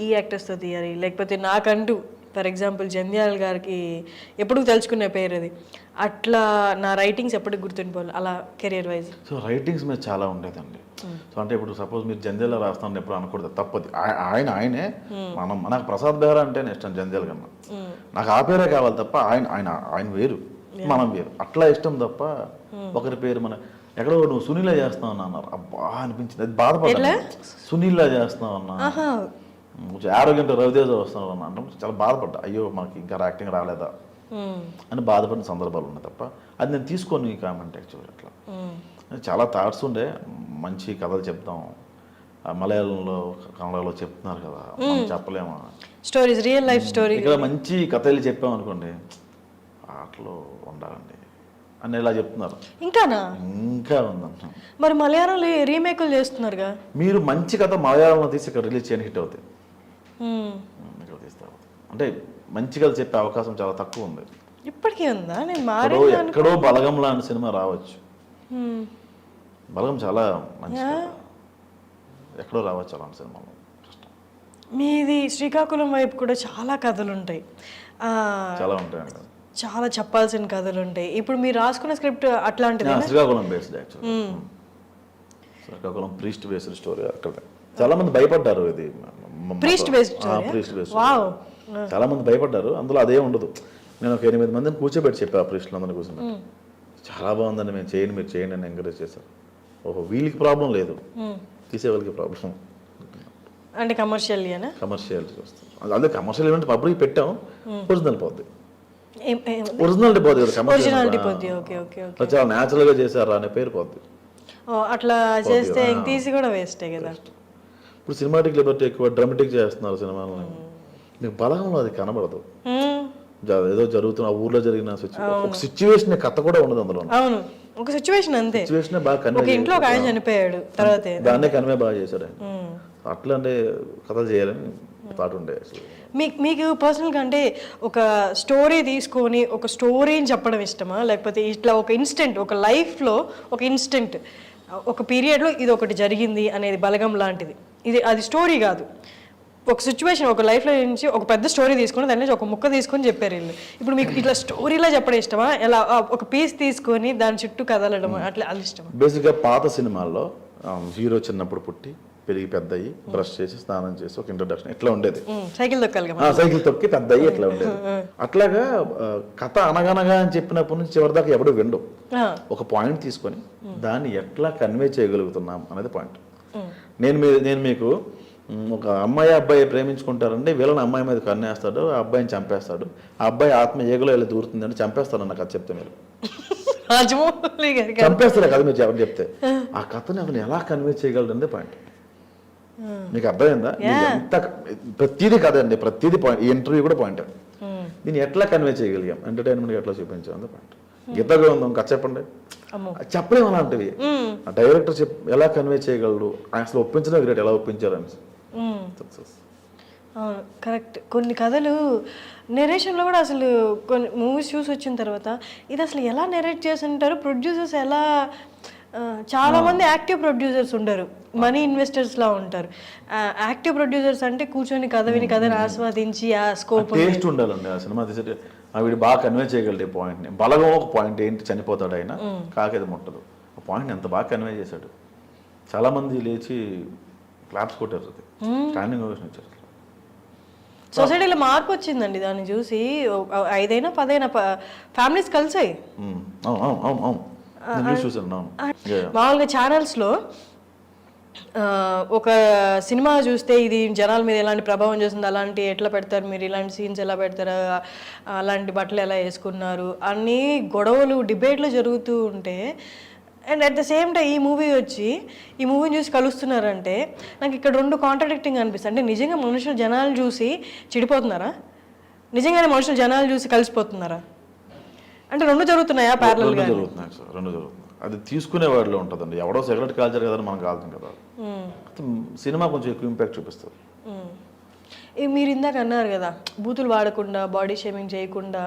ఈ యాక్టర్స్తో తీయాలి, లేకపోతే నాకంటూ ఫర్ ఎగ్జాంపుల్ జంధ్యాల గారికి ఎప్పుడు తలుచుకునే పేరు అది, అట్లా నా రైటింగ్స్ ఎప్పటికి గుర్తుండిపోవాలి అలా కెరియర్ వైజ్. సో రైటింగ్స్ మీద చాలా ఉండేదండి. సో అంటే ఇప్పుడు సపోజ్ మీరు జంధ్యాల రాస్తాను ఎప్పుడు అనకూడదు, తప్పది. ఆయనే నాకు ప్రసాద్ బెహ్రా అంటే ఇష్టం జంధ్యాల కన్నా, నాకు ఆ పేరే కావాలి తప్ప ఆయన వేరు మనం వేరు, అట్లా ఇష్టం తప్ప ఒకరి పేరు మన ఎక్కడో నువ్వు సునీలా చేస్తావు అన్నారు. అబ్బా అనిపించింది, అది బాధపడ్డా. సునీల్లా చేస్తున్నావు అన్నా, కొంచెం ఆరోగ్యంతో రవితేజ వస్తున్నావు అన్న అంటే చాలా బాధపడ్డా. అయ్యో మనకి ఇంకా యాక్టింగ్ రాలేదా అని బాధపడిన సందర్భాలు ఉన్నాయి తప్ప అది నేను తీసుకోను ఈ కామెంట్. యాక్చువల్గా అట్లా చాలా థాట్స్ ఉండే, మంచి కథలు చెప్తాం, మలయాళంలో కన్నడలో చెప్తున్నారు కదా, మనం చెప్పలేమా స్టోరీస్, రియల్ లైఫ్ స్టోరీ. ఇక్కడ మంచి కథలు చెప్పాం అనుకోండి, ఆటలో ఉండాలండి అని ఇలా చెప్తున్నారు. ఇంకా ఉందంట. మరి మలయాళంలో రీమేకులు చేస్తున్నారుగా. మీరు మంచి కథ మలయాళంలో తీసి ఇక్కడ రిలీజ్ చేయని హిట్ అవుతాయి, ఇక్కడ తీస్తే అంటే మంచి కథ చెప్పే అవకాశం చాలా తక్కువ ఉంది. ఇప్పటికీ ఉందా? నేను ఎక్కడో బలగం లాంటి సినిమా రావచ్చు. బలగం చాలా మంచి ఎక్కడో రావచ్చు అలాంటి సినిమాలో. మీది శ్రీకాకుళం వైపు కూడా చాలా కథలు ఉంటాయి, చాలా ఉంటాయండి, చాలా చెప్పాల్సిన కథలు ఉంటాయి. ఇప్పుడు మీరు రాసుకున్న స్క్రిప్ట్ అట్లాంటిది Srikakulam based. Actually Srikakulam priest based story. అక్కడ చాలా మంది భయపడ్డారు, ఇది ప్రీస్ట్ బేస్డ్. చాలా మంది భయపడ్డారు, అందులో అదే ఉండదు. నేను ఒక 8 మందిని కూర్చోబెట్టి చెప్పా, ప్రీస్టులు అందరినీ కూర్చోబెట్టి చాలా బాగుందండి, మేము చేయండి, మీరు చేయండి అని ఎంకరేజ్ చేశారు. ఓహో వీళ్ళకి ప్రాబ్లం లేదు, తీసే వాళ్ళకి ప్రాబ్లం అంటే కమర్షియల్ వస్తుంది. అదే కమర్షియల్ ఈవెంట్ పబ్లిక్ పెట్టాం, ఒరిజినల్ పోద్ది, ఒరిజినాలిటీ పోద్ది కదా, కమర్షియల్ చాలా న్యాచురల్ గా చేశారా అనే పేరు పోద్ది. అట్లా చేస్తే తీసి కూడా వేస్టే కదా. ఇప్పుడు సినిమాటిక్ లిబర్టీ ఎక్కువ, డ్రామాటిక్ చేస్తున్నారు సినిమాలని, మీకు బలగంలో అది కనబడదు. ఏదో జరుగుతున్న ఊర్లో జరిగిన ఒక సిచ్యువేషన్ కథ కూడా ఉండదు అందులో. అవును, ఒక సిచ్యువేషన్ అంతే. సిచ్యువేషన్ బాగా కన్వే, ఇంట్లో ఒక ఆయన చనిపోయాడు, తర్వాత దాన్నే కన్వే బాగా చేశాడు ఆయన. అట్లా అంటే కథలు చేయాలని థాట్ ఉండే. మీకు పర్సనల్గా అంటే ఒక స్టోరీ తీసుకొని ఒక స్టోరీని చెప్పడం ఇష్టమా, లేకపోతే ఇట్లా ఒక ఇన్స్టెంట్, ఒక లైఫ్లో ఒక ఇన్స్టెంట్, ఒక పీరియడ్లో ఇది ఒకటి జరిగింది అనేది బలగం లాంటిది, ఇది అది స్టోరీ కాదు, ఒక సిచ్యువేషన్, ఒక లైఫ్లో నుంచి ఒక పెద్ద స్టోరీ తీసుకొని దాని నుంచి ఒక ముక్క తీసుకొని చెప్పారు వీళ్ళు. ఇప్పుడు మీకు ఇట్లా స్టోరీలో చెప్పడం ఇష్టమా, ఎలా ఒక పీస్ తీసుకొని దాని చుట్టూ కదలడం అట్లా అది ఇష్టమా? బేసిక్గా పాత సినిమాల్లో హీరో చిన్నప్పుడు పుట్టి పెరిగి పెద్ద అయ్యి బ్రష్ చేసి స్నానం చేసి ఒక ఇంట్రొడక్షన్ ఇట్లా ఉండేది, సైకిల్ తొక్కాలి, సైకిల్ తొక్కి పెద్ద అయ్యి ఇట్లా ఉండేది. అట్లాగా కథ అనగనగా అని చెప్పినప్పటి నుంచి చివరి దాకా ఎవడు విండు, ఒక పాయింట్ తీసుకొని దాన్ని ఎట్లా కన్వే చేయగలుగుతున్నాం అనేది పాయింట్. నేను మీకు ఒక అమ్మాయి అబ్బాయి ప్రేమించుకుంటారండి, వీళ్ళని అమ్మాయి మీద కన్నేస్తాడు, ఆ అబ్బాయిని చంపేస్తాడు, ఆ అబ్బాయి ఆత్మ ఏగులో వెళ్ళి దూరుతుందంటే చంపేస్తాడు అన్న కథ చెప్తే మీరు చంపేస్తారా కదా మీరు ఎవరు చెప్తే, ఆ కథని అతను ఎలా కన్వే చేయగలరు పాయింట్. మీకు అర్థమైందా? ఎంత ప్రతిదీ కథ అండి, ప్రతిదీ పాయింట్. ఈ ఇంటర్వ్యూ కూడా పాయింట్. దీన్ని ఎట్లా కన్వే చేయగలిగాం, ఎంటర్టైన్మెంట్ ఎట్లా చూపించాం అంతే పాయింట్. గీతగా ఉందాం కథ చెప్పండి, చెప్పలేము అలాంటివి. ఆ డైరెక్టర్ ఎలా కన్వే చేయగలడు, అసలు ఒప్పించడం గ్రేట్, ఎలా ఒప్పించారని సక్సెస్. అవును, కరెక్ట్. కొన్ని కథలు నెరేషన్లో కూడా అసలు కొన్ని మూవీస్ చూసి వచ్చిన తర్వాత ఇది అసలు ఎలా నెరేట్ చేసి ఉంటారు ప్రొడ్యూసర్స్, ఎలా చాలా మంది యాక్టివ్ ప్రొడ్యూసర్స్ ఉండరు, మనీ ఇన్వెస్టర్స్లా ఉంటారు. యాక్టివ్ ప్రొడ్యూసర్స్ అంటే కూర్చొని కథ విని కథని ఆస్వాదించి ఆ స్కోప్ టేస్ట్ ఉండాలండి. ఆ సినిమా తీసే వీడు బాగా కన్వే చేయగలడు పాయింట్ని. బలగం ఒక పాయింట్ ఏంటి, చనిపోతాడు ఆయన, కాకేది ముట్టదు, ఆ పాయింట్ ఎంత బాగా కన్వే చేశాడు. చాలా మంది లేచి క్లాప్స్ కొట్టారు, అది స్టాండింగ్ ఓవేషన్ ఇచ్చారు. సొసైటీలో మార్పు వచ్చిందండి దాన్ని చూసి. 5 అయినా 10 అయినా ఫ్యామిలీస్ కలిసాయి. మామూలుగా ఛానల్స్లో ఒక సినిమా చూస్తే ఇది జనాల మీద ఎలాంటి ప్రభావం చేస్తుంది, అలాంటి ఎట్లా పెడతారు మీరు, ఇలాంటి సీన్స్ ఎలా పెడతారు, అలాంటి బట్టలు ఎలా వేసుకున్నారు, అన్నీ గొడవలు డిబేట్లు జరుగుతూ ఉంటే, and at the same time ఈ మూవీని చూసి కలుస్తున్నారంటే నాకు ఇక్కడ 2 కాంట్రాడిక్టింగ్ అనిపిస్తుంది. అంటే నిజంగా మనుషులు జనాలు చూసి చెడిపోతున్నారా, నిజంగానే మనుషులు జనాలు చూసి కలిసిపోతున్నారా, అంటే 2 జరుగుతున్నాయా ప్యారలల్గా? జరుగుతున్నాయి సార్, 2 జరుగుతున్నాయి. అది తీసుకునే వాడిలో ఉంటుందండి. ఎవడో సిగరెట్ కాల్చారు కదా మనం కాల్చాం కదా, సినిమా కొంచెం ఎక్కువ ఇంపాక్ట్ చూపిస్తుంది. మీరు ఇందాక అన్నారు కదా, బూతులు వాడకుండా బాడీ షేమింగ్ చేయకుండా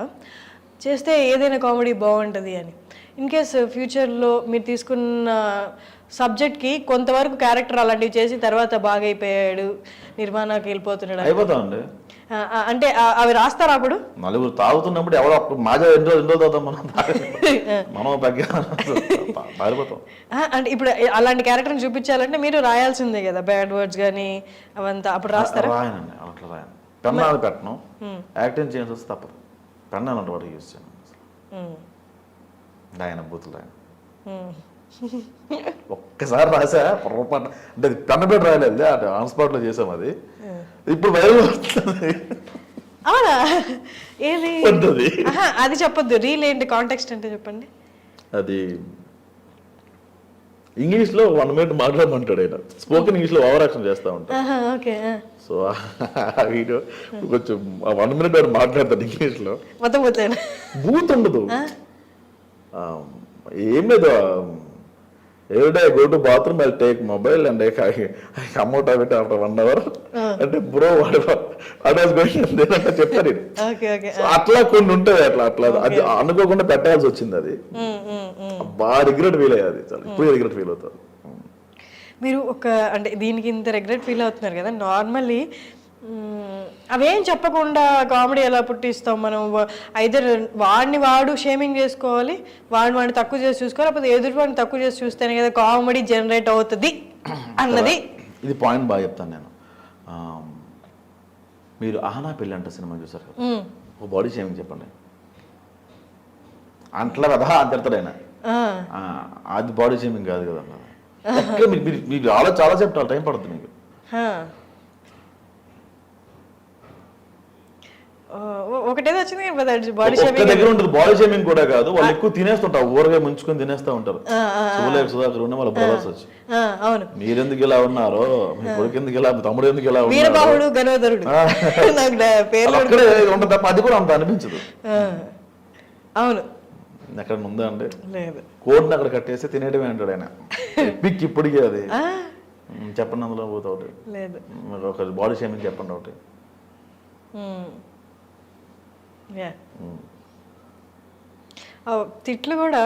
చేస్తే ఏదైనా కామెడీ బాగుంటుంది అని. ఇన్ కేస్ ఫ్యూచర్లో మీరు తీసుకున్న సబ్జెక్ట్కి కొంతవరకు క్యారెక్టర్ అలాంటివి చేసి తర్వాత బాగా అయిపోయాడు, నిర్మాణానికి వెళ్ళిపోతున్నాడు, అయిపోతామండి. అంటే అవి రాస్తారా అప్పుడు? నలుగురు తాగుతున్నప్పుడు ఎవరో మాజా ఎన్ని రోజులు తాగుతాం మనం పారిపోతాం. అంటే ఇప్పుడు అలాంటి క్యారెక్టర్ని చూపించాలంటే మీరు రాయాల్సిందే కదా, బ్యాడ్ వర్డ్స్ కానీ అవంతా, అప్పుడు రాస్తారా? రాయనండి, అట్లా రాయను. పెన్నాలు పెట్టను, యాక్టింగ్ చేయాల్సి వస్తే తప్పదు. పెన్నాలు అంటే వాటికి యూజ్ చేయను, ఆయన బూతులు రాయను. ఒక్కసారి రాసా పొరపాటు, అంటే అది పెన్ పెట్టి రాయలేదు, అంటే ఆన్ స్పాట్ లో చేసాం అది. ఇప్పుడు వైరల్ వస్తుంది. అవునా? ఏది వద్దు. అది చెప్పొద్దు. రీల్ ఏంటి, కాంటెక్స్ట్ అంటే చెప్పండి. అది ఇంగ్లీష్ లో 1 minute మాట్లాడమంటాడు ఆయన, స్పోకెన్ ఇంగ్లీష్ లో ఓవర్ యాక్షన్ చేస్తా ఉంటాడు. ఓకే. సో ఆ వీడియో కొంచెం 1 minute వాడు మాట్లాడతాడు ఇంగ్లీష్ లో, మొత్తం పోతాను. బూత్ ఉండదు, ఏం లేదు. Every day go to bathroom, I take mobile and I come out of it after 1 hour అంటే బ్రో వాడు చెప్తారు. అట్లా కొన్ని ఉంటాయి, అట్లా అది అనుకోకుండా పెట్టాల్సి వచ్చింది. అది బాగా రిగ్రెట్ ఫీల్ అయ్యేది, చాలా ఇప్పుడు రిగ్రెట్ ఫీల్ అవుతారు. మీరు అంటే దీనికి ఇంత రిగ్రెట్ ఫీల్ అవుతున్నారు కదా, నార్మల్లీ అవేం చెప్పకుండా కామెడీ ఎలా పుట్టిస్తాం మనం? ఐదర్ వాడు షేమింగ్ చేసుకోవాలి, వాడిని తక్కువ చేసి చూసుకోవాలి, లేకపోతే ఎదుటి వాడిని తక్కువ చేసి చూస్తేనే కదా కామెడీ జనరేట్ అవుతుంది అన్నది. ఇది పాయింట్ బాగా చెప్తాను నేను. మీరు ఆహనా పెళ్ళి అంటే సినిమా చూసారు కదా, ఓ బాడీ షేమింగ్ చెప్పండి అంట్లా కదా అని చెప్తాడు ఆయన. అది బాడీ షేమింగ్ కాదు కదా. మీకు చాలా చెప్తారు, టైం పడుతుంది మీకు. ఒకటేదో వచ్చింది బాడీ షేమింగ్ దగ్గర ఉంటుంది. బాడీ షేమింగ్ కూడా కాదు, వాళ్ళు ఎక్కువ తినేస్తుంటారు, ఊరగా ముంచుకొని తినేస్తా ఉంటారు. సుధాకర్ ఉన్న వాళ్ళ బ్రదర్స్ వచ్చి, మీరెందుకు ఇలా ఉన్నారో, మీ కొడుకు ఎందుకు ఇలా, మీ తమ్ముడు ఎందుకు ఇలా వీరబాహుడు గణోదరుడు ఉంటుంది తప్ప అది కూడా అంత అనిపించదు. అవును, ఎక్కడ ఉందా అండి, కోడిని అక్కడ కట్టేసి తినేయడమే అంటాడు ఆయన. పిక్ ఇప్పటికీ అది చెప్పండి, అందులో పోతా ఒకటి ఒక బాడీ షేమింగ్ చెప్పండి ఒకటి. తిట్లు కూడా.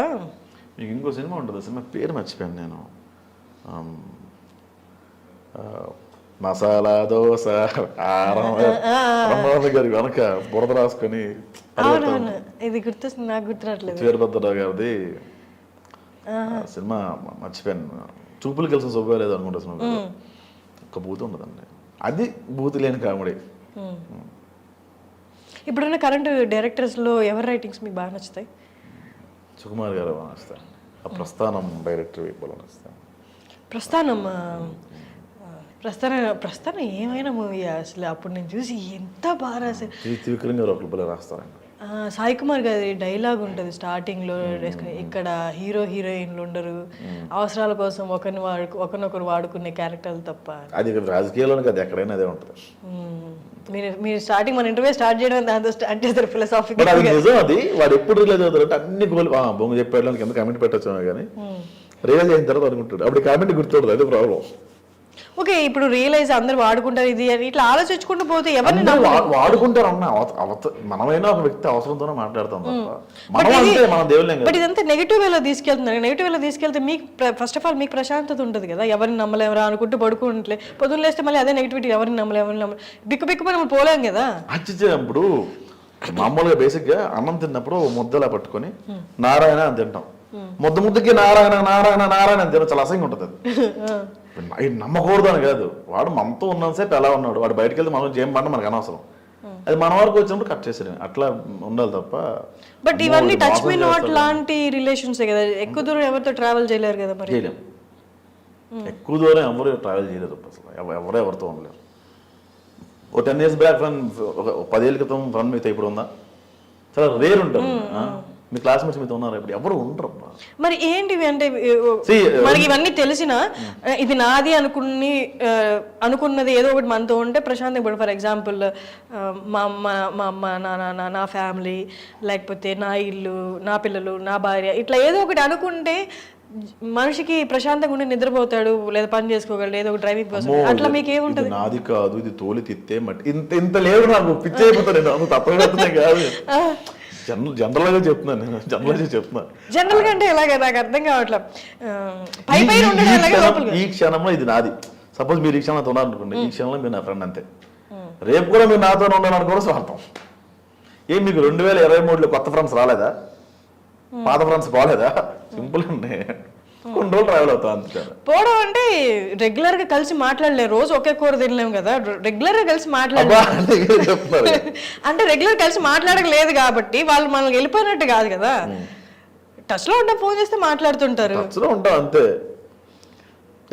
మీకు ఇంకో సినిమా ఉంటుంది, సినిమా పేరు మర్చిపోయాను నేను. మసాలా దోశ గారి వెనక బురద రాసుకొని, ఇది గుర్తొస్తుంది, నాకు గుర్తురాట్లేదు. వీరభద్రరావు గారిది సినిమా మర్చిపోయాను. చూపులు కలిసి శుభలేదు అనుకుంటా సినిమా. ఒక్క బూత్ ఉండదండి, అది బూత్ లేని కామెడీ. ఇప్పుడున్న కరెంట్ డైరెక్టర్స్లో ఎవరి రైటింగ్స్ మీకు బాగా నచ్చుతాయి? సుకుమార్ గారు బాగా నచ్చుతాయి. ఆ ప్రస్థానం డైరెక్టర్ బాగా నచ్చుతాయి. ప్రస్థానం ఏమైనా మూవీ అసలు. అప్పుడు నేను చూసి ఎంత బాగా రాశారు. త్రివిక్రమ్ గారు ఒకళ్ళు రాస్తారండి. సాయి కుమార్ గారి డైలాగ్ ఉంటుంది స్టార్టింగ్లో, ఇక్కడ హీరో హీరోయిన్లు ఉండరు, అవసరాల కోసం ఒకరినొకరు వాడుకునే క్యారెక్టర్లు తప్ప. అది రాజకీయాల్లో కదా, ఎక్కడైనా అదే ఉంటుంది. మీరు స్టార్టింగ్ మన ఇంటర్వ్యూ స్టార్ట్ చేయడం దాంతో అంటే ఫిలాసాఫికల్. అది నిజం. అది వాడు ఎప్పుడు రిలీజ్ అవుతాడు అంటే అన్ని గోల్ బొంగు చెప్పేయడానికి కింద కామెంట్ పెట్టచ్చు కానీ రియలైజ్ అయిన తర్వాత అనుకుంటాడు, అప్పుడు కామెంట్ గుర్తుండదు. అదే ప్రాబ్లం. ఓకే, ఇప్పుడు రియలైజ్ అందరు వాడుకుంటారు ఇది అని ఇట్లా ఆలోచించుకుంటూ పోతే ఎవరిని వాడుకుంటారు అన్న. మనమైనా ఒక వ్యక్తి అవసరంతోనే మాట్లాడతాం తప్ప మనం దేవుళ్ళం. బట్ ఇదంతా నెగిటివ్ వేలో తీసుకెళ్తున్నారు. నెగిటివ్ వేలో తీసుకెళ్తే మీకు ఫస్ట్ ఆఫ్ ఆల్ మీకు ప్రశాంతత ఉంటుంది కదా, ఎవరిని నమ్మలేమరా అనుకుంటూ పడుకుంటే పొద్దున్న లేస్తే మళ్ళీ అదే నెగిటివిటీ, ఎవరిని నమ్మలేము బిక్కు మనం పోలేం కదా. ఇప్పుడు మామూలుగా బేసిక్ గా అన్నం తిన్నప్పుడు ముద్దలా పట్టుకొని నారాయణ అని తింటాం, ముద్దకి నారాయణ నారాయణ నారాయణ అని తిన చాలా అసహ్యంగా ఉంటుంది. అది నమ్మకూడదు అని కాదు, వాడు మనతో ఉన్నంతసేపు ఎలా ఉన్నాడు, వాడు బయటకు వెళ్తే మనం ఏం పడినా మనకు అనవసరం. అది మన వరకు వచ్చినప్పుడు కట్ చేసేది, అట్లా ఉండాలి తప్ప. బట్ ఇవన్నీ టచ్ మీ నాట్ లాంటి రిలేషన్స్ కదా, ఎక్కువ దూరం ఎవరితో ట్రావెల్ చేయలేరు కదా. మరి చేయలేము, ఎక్కువ దూరం ఎవరు ట్రావెల్ చేయలేదు అసలు, ఎవరితో ఉండలేరు. ఓ 10 years బ్యాక్ ఫ్రెండ్, ఒక 10 ఏళ్ళ క్రితం ఫ్రెండ్ మీతో ఇప్పుడు ఉందా? చాలా రేర్ ఉంటారు. మీ క్లాస్మేట్స్ మీతో ఉన్నారు, ఇప్పుడు ఎవరు ఉండరు. మరి ఏంటివి అంటే మనకి ఇవన్నీ తెలిసిన ఇది నాది అనుకున్నది ఏదో ఒకటి మనతో ఉంటే ప్రశాంతంగా ఇప్పుడు ఫర్ ఎగ్జాంపుల్ మా అమ్మ నా ఫ్యామిలీ, లేకపోతే నా ఇల్లు, నా పిల్లలు, నా భార్య, ఇట్లా ఏదో ఒకటి అనుకుంటే మనిషికి ప్రశాంతంగా ఉండి నిద్రపోతాడు, లేదా పని చేసుకోగలడు, ఏదో ఒక డ్రైవింగ్ కోసం. అట్లా మీకు ఏముంటది? నాది కాదు, ఇది తోలి తిత్తే మట్టి, ఇంత లేదు నాకు పిచ్చి అయిపోతాను. తప్పే కాదు, జనరల్ గా చెప్తున్నాను నేను. జనరల్ గా అంటే ఎలాగ నాకు అర్థం కావట్లేదు. ఈ క్షణంలో ఇది నాది. సపోజ్ మీరు ఈ క్షణంలో ఉన్నారనుకోండి, ఈ క్షణంలో మీరు నా ఫ్రెండ్ అంతే. రేపు కూడా మీరు నాతో ఉండాలనుకోవడం స్వార్థం. ఏం మీకు 2023లో కొత్త ఫ్రెండ్స్ రాలేదా? పాత ఫ్రెండ్స్ పోలేదా? సింపుల్ అండి, కొన్ని రోజులు ట్రావెల్ అవుతాం అంతే. పోవడం అంటే రెగ్యులర్ గా కలిసి మాట్లాడలేము, రోజు ఒకే కూర తినలేము కదా. రెగ్యులర్ గా కలిసి మాట్లాడలేదు అంటే రెగ్యులర్ కలిసి మాట్లాడలేదు కాబట్టి వాళ్ళు మనల్ని వెళ్ళిపోయినట్టు కాదు కదా. టచ్లో ఉంటా, ఫోన్ చేస్తే మాట్లాడుతుంటారు. టచ్లో ఉంటాం అంతే.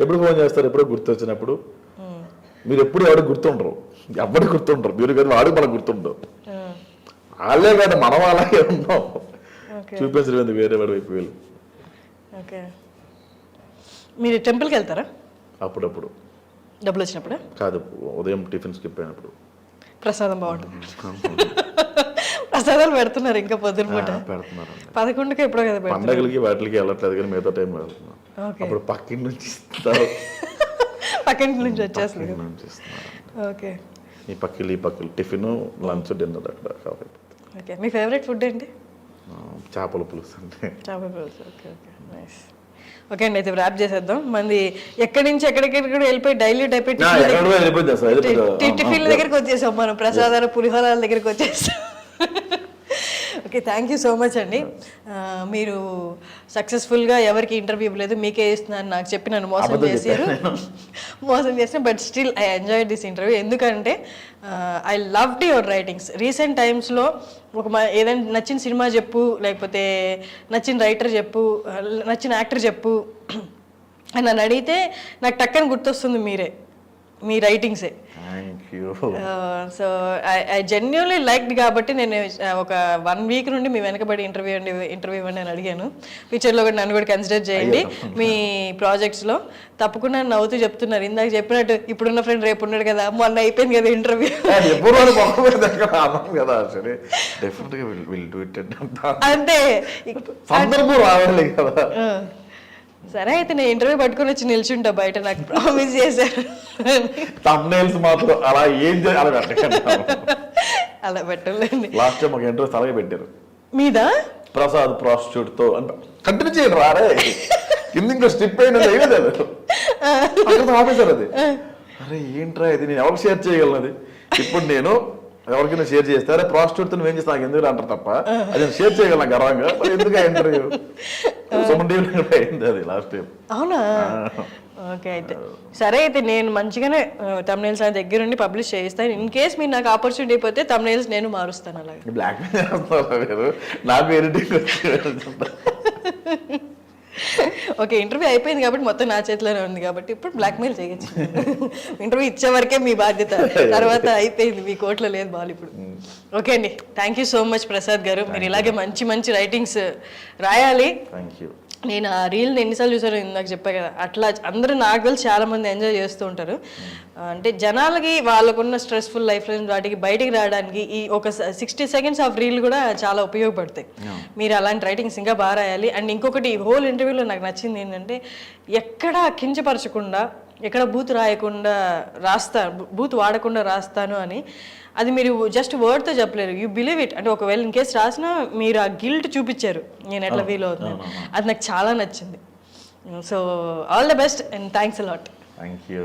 ఎప్పుడు ఫోన్ చేస్తారు, ఎప్పుడో గుర్తు వచ్చినప్పుడు. మీరు ఎప్పుడు ఎవరికి గుర్తుండరు, ఎవరికి గుర్తుండరు మీరు, కానీ వాడికి మనకు గుర్తుండవు. వాళ్ళే కాదు మనం అలాగే ఉన్నాం. చూపించలేదు వేరే వాడి వైపు వెళ్ళి. ఓకే, మీరు టెంపుల్కి వెళ్తారా? అప్పుడప్పుడు. డబ్బులు వచ్చినప్పుడు కాదు, ఉదయం టిఫిన్ స్కిప్ అయినప్పుడు. ప్రసాదం బాగుంటుంది. ప్రసాదాలు పెడుతున్నారు ఇంకా పొద్దున పూట పెడుతున్నారు. 11కి ఎప్పుడో కదా పెడతారు. పండగలకి వాటికి వెళ్ళట్లేదు కానీ మిగతా టైం వెళ్తున్నాం. అప్పుడు పక్కింటి నుంచి ఇస్తారు, పక్కింటి నుంచి వచ్చేస్తుంది. ఓకే, ఈ పక్కలు టిఫిన్ లంచ్ డిన్నర్ అక్కడ కవర్ అయిపోతుంది. ఓకే, మీ ఫేవరెట్ ఫుడ్ ఏంటి? చేపల పులుసు అంటే. చేపల పులుసు. Okay okay, nice. ఓకే అండి, అయితే ర్యాప్ చేసేద్దాం. మంది ఎక్కడి నుంచి ఎక్కడికెక్కడ వెళ్ళిపోయి డైల్యూట్ అయిపోయి టిఫిన్ల దగ్గరికి వచ్చేసాం మనం, ప్రసాదాలు పులిహోరాల దగ్గరికి వచ్చేసాం. Okay, thank you so much అండి. మీరు సక్సెస్ఫుల్గా ఎవరికి ఇంటర్వ్యూ ఇవ్వలేదు, మీకే ఇస్తున్నాను నాకు చెప్పి నన్ను మోసం చేసిన but still I enjoy this interview. ఎందుకంటే I loved your writings. Recent టైమ్స్లో ఏదైనా నచ్చిన సినిమా చెప్పు, లేకపోతే నచ్చిన రైటర్ చెప్పు, నచ్చిన యాక్టర్ చెప్పు అని నన్ను అడిగితే నాకు టక్కని గుర్తొస్తుంది మీరే, మీ రైటింగ్సే. సో ఐ జెన్యున్లీ లైక్డ్ కాబట్టి నేను ఒక 1 వీక్ నుండి మీ వెనకబడి ఇంటర్వ్యూ ఇవ్వండి అని అడిగాను. ఫ్యూచర్లో కూడా నన్ను కూడా కన్సిడర్ చేయండి మీ ప్రాజెక్ట్స్లో. తప్పకుండా నవ్వుతూ చెప్తున్నారు, ఇందాక చెప్పినట్టు ఇప్పుడున్న ఫ్రెండ్ రేపు ఉన్నాడు కదా, మొన్న అయిపోయింది కదా ఇంటర్వ్యూ. అంటే సరే అయితే నేను ఇంటర్వ్యూ పట్టుకొని వచ్చి నిల్చుంటా బయట, నాకు ప్రామిస్ చేశారు. థంబ్నెయిల్స్ మాత్రం అలా ఏం అలా పెట్టలేండి. లాస్ట్ టైం ఒక ఇంటర్వ్యూ అలాగే పెట్టారు మీద ప్రసాద్ ప్రాస్టిట్యూట్ తో కంటిన్యూ చేయండి రారే కింద ఇంకా స్టిప్ అయినది ఆఫీసర్ అది. అరే ఏంట్రా ఇది, నేను ఎవరికి షేర్ చేయగలనది? ఇప్పుడు నేను ఎవరికైనా షేర్ చేస్తే అరే ప్రాస్టిట్యూట్ తో నువ్వేం చేస్తా నాకు ఎందుకు అంటారు తప్ప, అది షేర్ చేయగలను గర్వంగా. ఎందుకు ఇంటర్వ్యూ అయింది అది లాస్ట్ టైం. అవునా? ఓకే, అయితే సరే అయితే నేను మంచిగానే తమ్నైల్స్ దగ్గరుండి పబ్లిష్ చేయిస్తాను. ఇన్ కేస్ మీరు నాకు ఆపర్చునిటీ అయిపోతే తమ్నైల్స్ నేను మారుస్తాను. అలాగే బ్లాక్ మెయిల్ చేస్తున్నారు నాకు ఎడిటింగ్ ఓకే, ఇంటర్వ్యూ అయిపోయింది కాబట్టి మొత్తం నా చేతిలోనే ఉంది కాబట్టి ఇప్పుడు బ్లాక్మెయిల్ చేయొచ్చు. ఇంటర్వ్యూ ఇచ్చే వరకే మీ బాధ్యత, తర్వాత అయిపోయింది, మీ కోట్లో లేదు బాల్ ఇప్పుడు. ఓకే అండి, thank you so much Prasad గారు. మీరు ఇలాగే మంచి మంచి రైటింగ్స్ రాయాలి. Thank you. నేను ఆ రీల్ని ఎన్నిసార్లు చూసాను ఇందాక చెప్పా కదా, అట్లా అందరూ నాకు తెలిసి చాలా మంది ఎంజాయ్ చేస్తూ ఉంటారు. అంటే జనాలకి వాళ్ళకున్న స్ట్రెస్ఫుల్ లైఫ్ వాటికి బయటికి రావడానికి ఈ ఒక 60 సెకండ్స్ ఆఫ్ రీల్ కూడా చాలా ఉపయోగపడతాయి. మీరు అలాంటి రైటింగ్స్ ఇంకా బాగా రాయాలి. అండ్ ఇంకొకటి హోల్ ఇంటర్వ్యూలో నాకు నచ్చింది ఏంటంటే ఎక్కడా కించపరచకుండా, ఎక్కడ బూత్ రాయకుండా బూత్ వాడకుండా రాస్తాను అని. అది మీరు జస్ట్ వర్డ్తో చెప్పలేరు, యూ బిలీవ్ ఇట్. అంటే ఒకవేళ ఇన్ కేసు రాసినా మీరు ఆ గిల్ట్ చూపించారు, నేను ఎట్లా ఫీల్ అవుతున్నాను. అది నాకు చాలా నచ్చింది. So all the best and thanks a lot. Thank you.